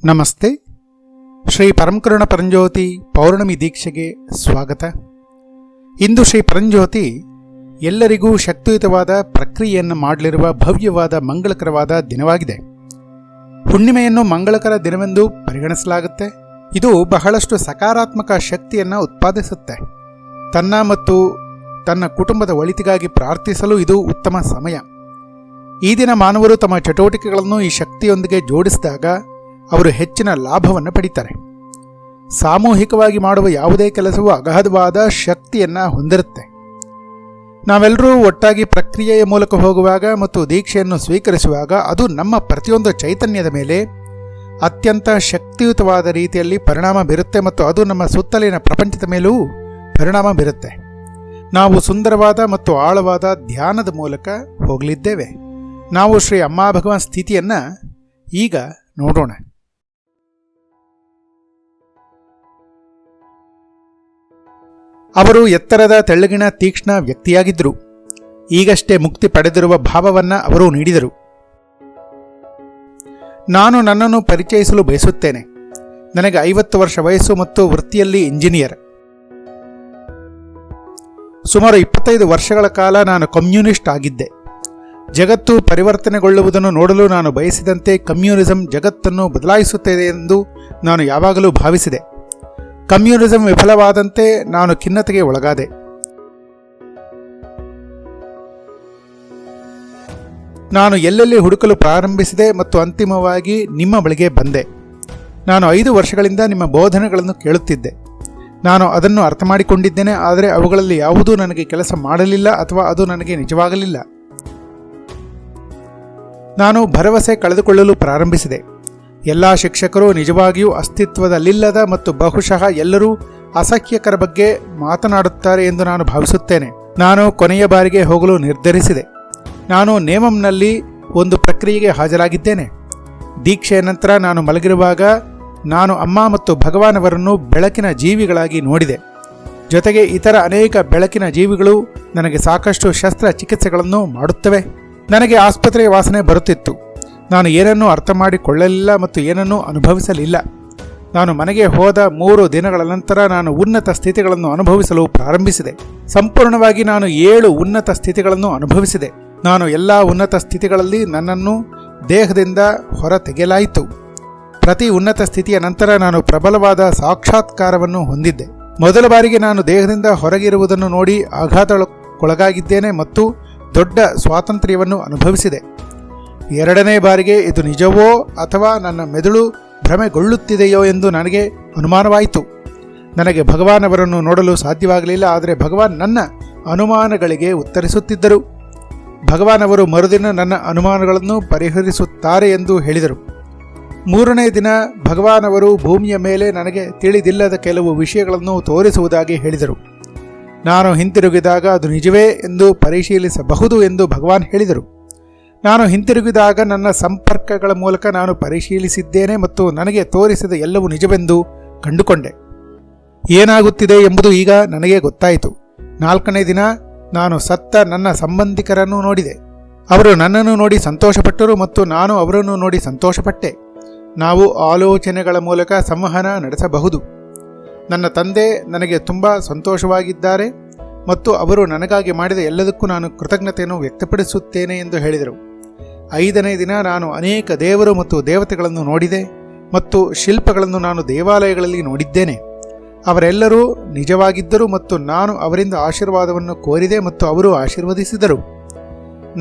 ನಮಸ್ತೆ. ಶ್ರೀ ಪರಂಕರುಣ ಪರಂಜ್ಯೋತಿ ಪೌರ್ಣಮಿ ದೀಕ್ಷೆಗೆ ಸ್ವಾಗತ. ಇಂದು ಶ್ರೀ ಪರಂಜ್ಯೋತಿ ಎಲ್ಲರಿಗೂ ಶಕ್ತಿಯುತವಾದ ಪ್ರಕ್ರಿಯೆಯನ್ನು ಮಾಡಲಿರುವ ಭವ್ಯವಾದ ಮಂಗಳಕರವಾದ ದಿನವಾಗಿದೆ. ಹುಣ್ಣಿಮೆಯನ್ನು ಮಂಗಳಕರ ದಿನವೆಂದು ಪರಿಗಣಿಸಲಾಗುತ್ತೆ. ಇದು ಬಹಳಷ್ಟು ಸಕಾರಾತ್ಮಕ ಶಕ್ತಿಯನ್ನು ಉತ್ಪಾದಿಸುತ್ತೆ. ತನ್ನ ಮತ್ತು ತನ್ನ ಕುಟುಂಬದ ಒಳಿತಿಗಾಗಿ ಪ್ರಾರ್ಥಿಸಲು ಇದು ಉತ್ತಮ ಸಮಯ. ಈ ದಿನ ಮಾನವರು ತಮ್ಮ ಚಟುವಟಿಕೆಗಳನ್ನು ಈ ಶಕ್ತಿಯೊಂದಿಗೆ ಜೋಡಿಸಿದಾಗ ಅವರು ಹೆಚ್ಚಿನ ಲಾಭವನ್ನು ಪಡೀತಾರೆ. ಸಾಮೂಹಿಕವಾಗಿ ಮಾಡುವ ಯಾವುದೇ ಕೆಲಸವು ಅಗಾಧವಾದ ಶಕ್ತಿಯನ್ನು ಹೊಂದಿರುತ್ತೆ. ನಾವೆಲ್ಲರೂ ಒಟ್ಟಾಗಿ ಪ್ರಕ್ರಿಯೆಯ ಮೂಲಕ ಹೋಗುವಾಗ ಮತ್ತು ದೀಕ್ಷೆಯನ್ನು ಸ್ವೀಕರಿಸುವಾಗ ಅದು ನಮ್ಮ ಪ್ರತಿಯೊಂದು ಚೈತನ್ಯದ ಮೇಲೆ ಅತ್ಯಂತ ಶಕ್ತಿಯುತವಾದ ರೀತಿಯಲ್ಲಿ ಪರಿಣಾಮ ಬೀರುತ್ತೆ ಮತ್ತು ಅದು ನಮ್ಮ ಸುತ್ತಲಿನ ಪ್ರಪಂಚದ ಮೇಲೂ ಪರಿಣಾಮ ಬೀರುತ್ತೆ. ನಾವು ಸುಂದರವಾದ ಮತ್ತು ಆಳವಾದ ಧ್ಯಾನದ ಮೂಲಕ ಹೋಗಲಿದ್ದೇವೆ. ನಾವು ಶ್ರೀ ಅಮ್ಮ ಭಗವಾನ್ ಸ್ಥಿತಿಯನ್ನು ಈಗ ನೋಡೋಣ. ಅವರು ಎತ್ತರದ ತೆಳ್ಳಗಿನ ತೀಕ್ಷ್ಣ ವ್ಯಕ್ತಿಯಾಗಿದ್ದರು. ಈಗಷ್ಟೇ ಮುಕ್ತಿ ಪಡೆದಿರುವ ಭಾವವನ್ನು ಅವರು ನೀಡಿದರು. ನಾನು ನನ್ನನ್ನು ಪರಿಚಯಿಸಲು ಬಯಸುತ್ತೇನೆ. ನನಗೆ 50 ವರ್ಷ ವಯಸ್ಸು ಮತ್ತು ವೃತ್ತಿಯಲ್ಲಿ ಇಂಜಿನಿಯರ್. ಸುಮಾರು 25 ವರ್ಷಗಳ ಕಾಲ ನಾನು ಕಮ್ಯುನಿಸ್ಟ್ ಆಗಿದ್ದೆ. ಜಗತ್ತು ಪರಿವರ್ತನೆಗೊಳ್ಳುವುದನ್ನು ನೋಡಲು ನಾನು ಬಯಸಿದಂತೆ ಕಮ್ಯುನಿಸಂ ಜಗತ್ತನ್ನು ಬದಲಾಯಿಸುತ್ತದೆ ಎಂದು ನಾನು ಯಾವಾಗಲೂ ಭಾವಿಸಿದೆ. ಕಮ್ಯುನಿಸಂ ವಿಫಲವಾದಂತೆ ನಾನು ಖಿನ್ನತೆಗೆ ಒಳಗಾದೆ. ನಾನು ಎಲ್ಲೆಲ್ಲಿ ಹುಡುಕಲು ಪ್ರಾರಂಭಿಸಿದೆ ಮತ್ತು ಅಂತಿಮವಾಗಿ ನಿಮ್ಮ ಬಳಿಗೆ ಬಂದೆ. ನಾನು 5 ವರ್ಷಗಳಿಂದ ನಿಮ್ಮ ಬೋಧನೆಗಳನ್ನು ಕೇಳುತ್ತಿದ್ದೆ. ನಾನು ಅದನ್ನು ಅರ್ಥ ಮಾಡಿಕೊಂಡಿದ್ದೇನೆ, ಆದರೆ ಅವುಗಳಲ್ಲಿ ಯಾವುದೂ ನನಗೆ ಕೆಲಸ ಮಾಡಲಿಲ್ಲ ಅಥವಾ ಅದು ನನಗೆ ನಿಜವಾಗಲಿಲ್ಲ. ನಾನು ಭರವಸೆ ಕಳೆದುಕೊಳ್ಳಲು ಪ್ರಾರಂಭಿಸಿದೆ. ಎಲ್ಲ ಶಿಕ್ಷಕರು ನಿಜವಾಗಿಯೂ ಅಸ್ತಿತ್ವದಲ್ಲಿಲ್ಲದ ಮತ್ತು ಬಹುಶಃ ಎಲ್ಲರೂ ಅಸಹ್ಯಕರ ಬಗ್ಗೆ ಮಾತನಾಡುತ್ತಾರೆ ಎಂದು ನಾನು ಭಾವಿಸುತ್ತೇನೆ. ನಾನು ಕೊನೆಯ ಬಾರಿಗೆ ಹೋಗಲು ನಿರ್ಧರಿಸಿದೆ. ನಾನು ನೇಮಂನಲ್ಲಿ ಒಂದು ಪ್ರಕ್ರಿಯೆಗೆ ಹಾಜರಾಗಿದ್ದೇನೆ. ದೀಕ್ಷೆಯ ನಂತರ ನಾನು ಮಲಗಿರುವಾಗ ನಾನು ಅಮ್ಮ ಮತ್ತು ಭಗವಾನ್ ಅವರನ್ನು ಬೆಳಕಿನ ಜೀವಿಗಳಾಗಿ ನೋಡಿದೆ. ಜೊತೆಗೆ ಇತರ ಅನೇಕ ಬೆಳಕಿನ ಜೀವಿಗಳು ನನಗೆ ಸಾಕಷ್ಟು ಶಸ್ತ್ರಚಿಕಿತ್ಸೆಗಳನ್ನು ಮಾಡುತ್ತವೆ. ನನಗೆ ಆಸ್ಪತ್ರೆಯ ವಾಸನೆ ಬರುತ್ತಿತ್ತು. ನಾನು ಏನನ್ನೂ ಅರ್ಥ ಮಾಡಿಕೊಳ್ಳಲಿಲ್ಲ ಮತ್ತು ಏನನ್ನೂ ಅನುಭವಿಸಲಿಲ್ಲ. ನಾನು ಮನೆಗೆ ಹೋದ 3 ದಿನಗಳ ನಂತರ ನಾನು ಉನ್ನತ ಸ್ಥಿತಿಗಳನ್ನು ಅನುಭವಿಸಲು ಪ್ರಾರಂಭಿಸಿದೆ. ಸಂಪೂರ್ಣವಾಗಿ ನಾನು 7 ಉನ್ನತ ಸ್ಥಿತಿಗಳನ್ನು ಅನುಭವಿಸಿದೆ. ನಾನು ಎಲ್ಲ ಉನ್ನತ ಸ್ಥಿತಿಗಳಲ್ಲಿ ನನ್ನನ್ನು ದೇಹದಿಂದ ಹೊರ ತೆಗೆಯಲಾಯಿತು. ಪ್ರತಿ ಉನ್ನತ ಸ್ಥಿತಿಯ ನಂತರ ನಾನು ಪ್ರಬಲವಾದ ಸಾಕ್ಷಾತ್ಕಾರವನ್ನು ಹೊಂದಿದ್ದೆ. ಮೊದಲ ಬಾರಿಗೆ ನಾನು ದೇಹದಿಂದ ಹೊರಗಿರುವುದನ್ನು ನೋಡಿ ಆಘಾತಕ್ಕೊಳಗಾಗಿದ್ದೇನೆ ಮತ್ತು ದೊಡ್ಡ ಸ್ವಾತಂತ್ರ್ಯವನ್ನು ಅನುಭವಿಸಿದೆ. 2ನೇ ಬಾರಿಗೆ ಇದು ನಿಜವೋ ಅಥವಾ ನನ್ನ ಮೆದುಳು ಭ್ರಮೆಗೊಳ್ಳುತ್ತಿದೆಯೋ ಎಂದು ನನಗೆ ಅನುಮಾನವಾಯಿತು. ನನಗೆ ಭಗವಾನ್ ಅವರನ್ನು ನೋಡಲು ಸಾಧ್ಯವಾಗಲಿಲ್ಲ, ಆದರೆ ಭಗವಾನ್ ನನ್ನ ಅನುಮಾನಗಳಿಗೆ ಉತ್ತರಿಸುತ್ತಿದ್ದರು. ಭಗವಾನ್ ಅವರು ಮರುದಿನ ನನ್ನ ಅನುಮಾನಗಳನ್ನು ಪರಿಹರಿಸುತ್ತಾರೆ ಎಂದು ಹೇಳಿದರು. 3ನೇ ದಿನ ಭಗವಾನ್ ಅವರು ಭೂಮಿಯ ಮೇಲೆ ನನಗೆ ತಿಳಿದಿಲ್ಲದ ಕೆಲವು ವಿಷಯಗಳನ್ನು ತೋರಿಸುವುದಾಗಿ ಹೇಳಿದರು. ನಾನು ಹಿಂತಿರುಗಿದಾಗ ಅದು ನಿಜವೇ ಎಂದು ಪರಿಶೀಲಿಸಬಹುದು ಎಂದು ಭಗವಾನ್ ಹೇಳಿದರು. ನಾನು ಹಿಂತಿರುಗಿದಾಗ ನನ್ನ ಸಂಪರ್ಕಗಳ ಮೂಲಕ ನಾನು ಪರಿಶೀಲಿಸಿದ್ದೇನೆ ಮತ್ತು ನನಗೆ ತೋರಿಸಿದ ಎಲ್ಲವೂ ನಿಜವೆಂದು ಕಂಡುಕೊಂಡೆ. ಏನಾಗುತ್ತಿದೆ ಎಂಬುದು ಈಗ ನನಗೆ ಗೊತ್ತಾಯಿತು. 4ನೇ ದಿನ ನಾನು ಸತ್ತ ನನ್ನ ಸಂಬಂಧಿಕರನ್ನು ನೋಡಿದೆ. ಅವರು ನನ್ನನ್ನು ನೋಡಿ ಸಂತೋಷಪಟ್ಟರು ಮತ್ತು ನಾನು ಅವರನ್ನು ನೋಡಿ ಸಂತೋಷಪಟ್ಟೆ. ನಾವು ಆಲೋಚನೆಗಳ ಮೂಲಕ ಸಂವಹನ ನಡೆಸಬಹುದು. ನನ್ನ ತಂದೆ ನನಗೆ ತುಂಬ ಸಂತೋಷವಾಗಿದ್ದಾರೆ ಮತ್ತು ಅವರು ನನಗಾಗಿ ಮಾಡಿದ ಎಲ್ಲದಕ್ಕೂ ನಾನು ಕೃತಜ್ಞತೆಯನ್ನು ವ್ಯಕ್ತಪಡಿಸುತ್ತೇನೆ ಎಂದು ಹೇಳಿದರು. 5ನೇ ದಿನ ನಾನು ಅನೇಕ ದೇವರು ಮತ್ತು ದೇವತೆಗಳನ್ನು ನೋಡಿದೆ ಮತ್ತು ಶಿಲ್ಪಗಳನ್ನು ನಾನು ದೇವಾಲಯಗಳಲ್ಲಿ ನೋಡಿದ್ದೇನೆ. ಅವರೆಲ್ಲರೂ ನಿಜವಾಗಿದ್ದರು ಮತ್ತು ನಾನು ಅವರಿಂದ ಆಶೀರ್ವಾದವನ್ನು ಕೋರಿದೆ ಮತ್ತು ಅವರು ಆಶೀರ್ವದಿಸಿದರು.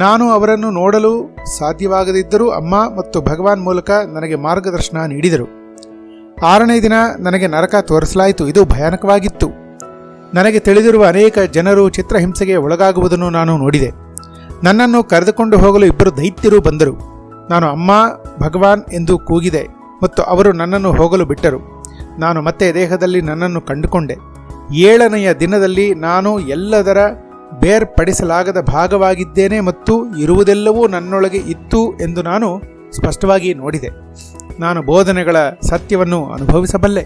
ನಾನು ಅವರನ್ನು ನೋಡಲು ಸಾಧ್ಯವಾಗದಿದ್ದರೂ ಅಮ್ಮ ಮತ್ತು ಭಗವಾನ್ ಮೂಲಕ ನನಗೆ ಮಾರ್ಗದರ್ಶನ ನೀಡಿದರು. 6ನೇ ದಿನ ನನಗೆ ನರಕ ತೋರಿಸಲಾಯಿತು. ಇದು ಭಯಾನಕವಾಗಿತ್ತು. ನನಗೆ ತಿಳಿದಿರುವ ಅನೇಕ ಜನರು ಚಿತ್ರಹಿಂಸೆಗೆ ಒಳಗಾಗುವುದನ್ನು ನಾನು ನೋಡಿದೆ. ನನ್ನನ್ನು ಕರೆದುಕೊಂಡು ಹೋಗಲು 2 ದೈತ್ಯರು ಬಂದರು. ನಾನು ಅಮ್ಮ ಭಗವಾನ್ ಎಂದು ಕೂಗಿದೆ ಮತ್ತು ಅವರು ನನ್ನನ್ನು ಹೋಗಲು ಬಿಟ್ಟರು. ನಾನು ಮತ್ತೆ ದೇಹದಲ್ಲಿ ನನ್ನನ್ನು ಕಂಡುಕೊಂಡೆ. 7ನೆಯ ದಿನದಲ್ಲಿ ನಾನು ಎಲ್ಲದರ ಬೇರ್ಪಡಿಸಲಾಗದ ಭಾಗವಾಗಿದ್ದೇನೆ ಮತ್ತು ಇರುವುದೆಲ್ಲವೂ ನನ್ನೊಳಗೆ ಇತ್ತು ಎಂದು ನಾನು ಸ್ಪಷ್ಟವಾಗಿ ನೋಡಿದೆ. ನಾನು ಬೋಧನೆಗಳ ಸತ್ಯವನ್ನು ಅನುಭವಿಸಬಲ್ಲೆ.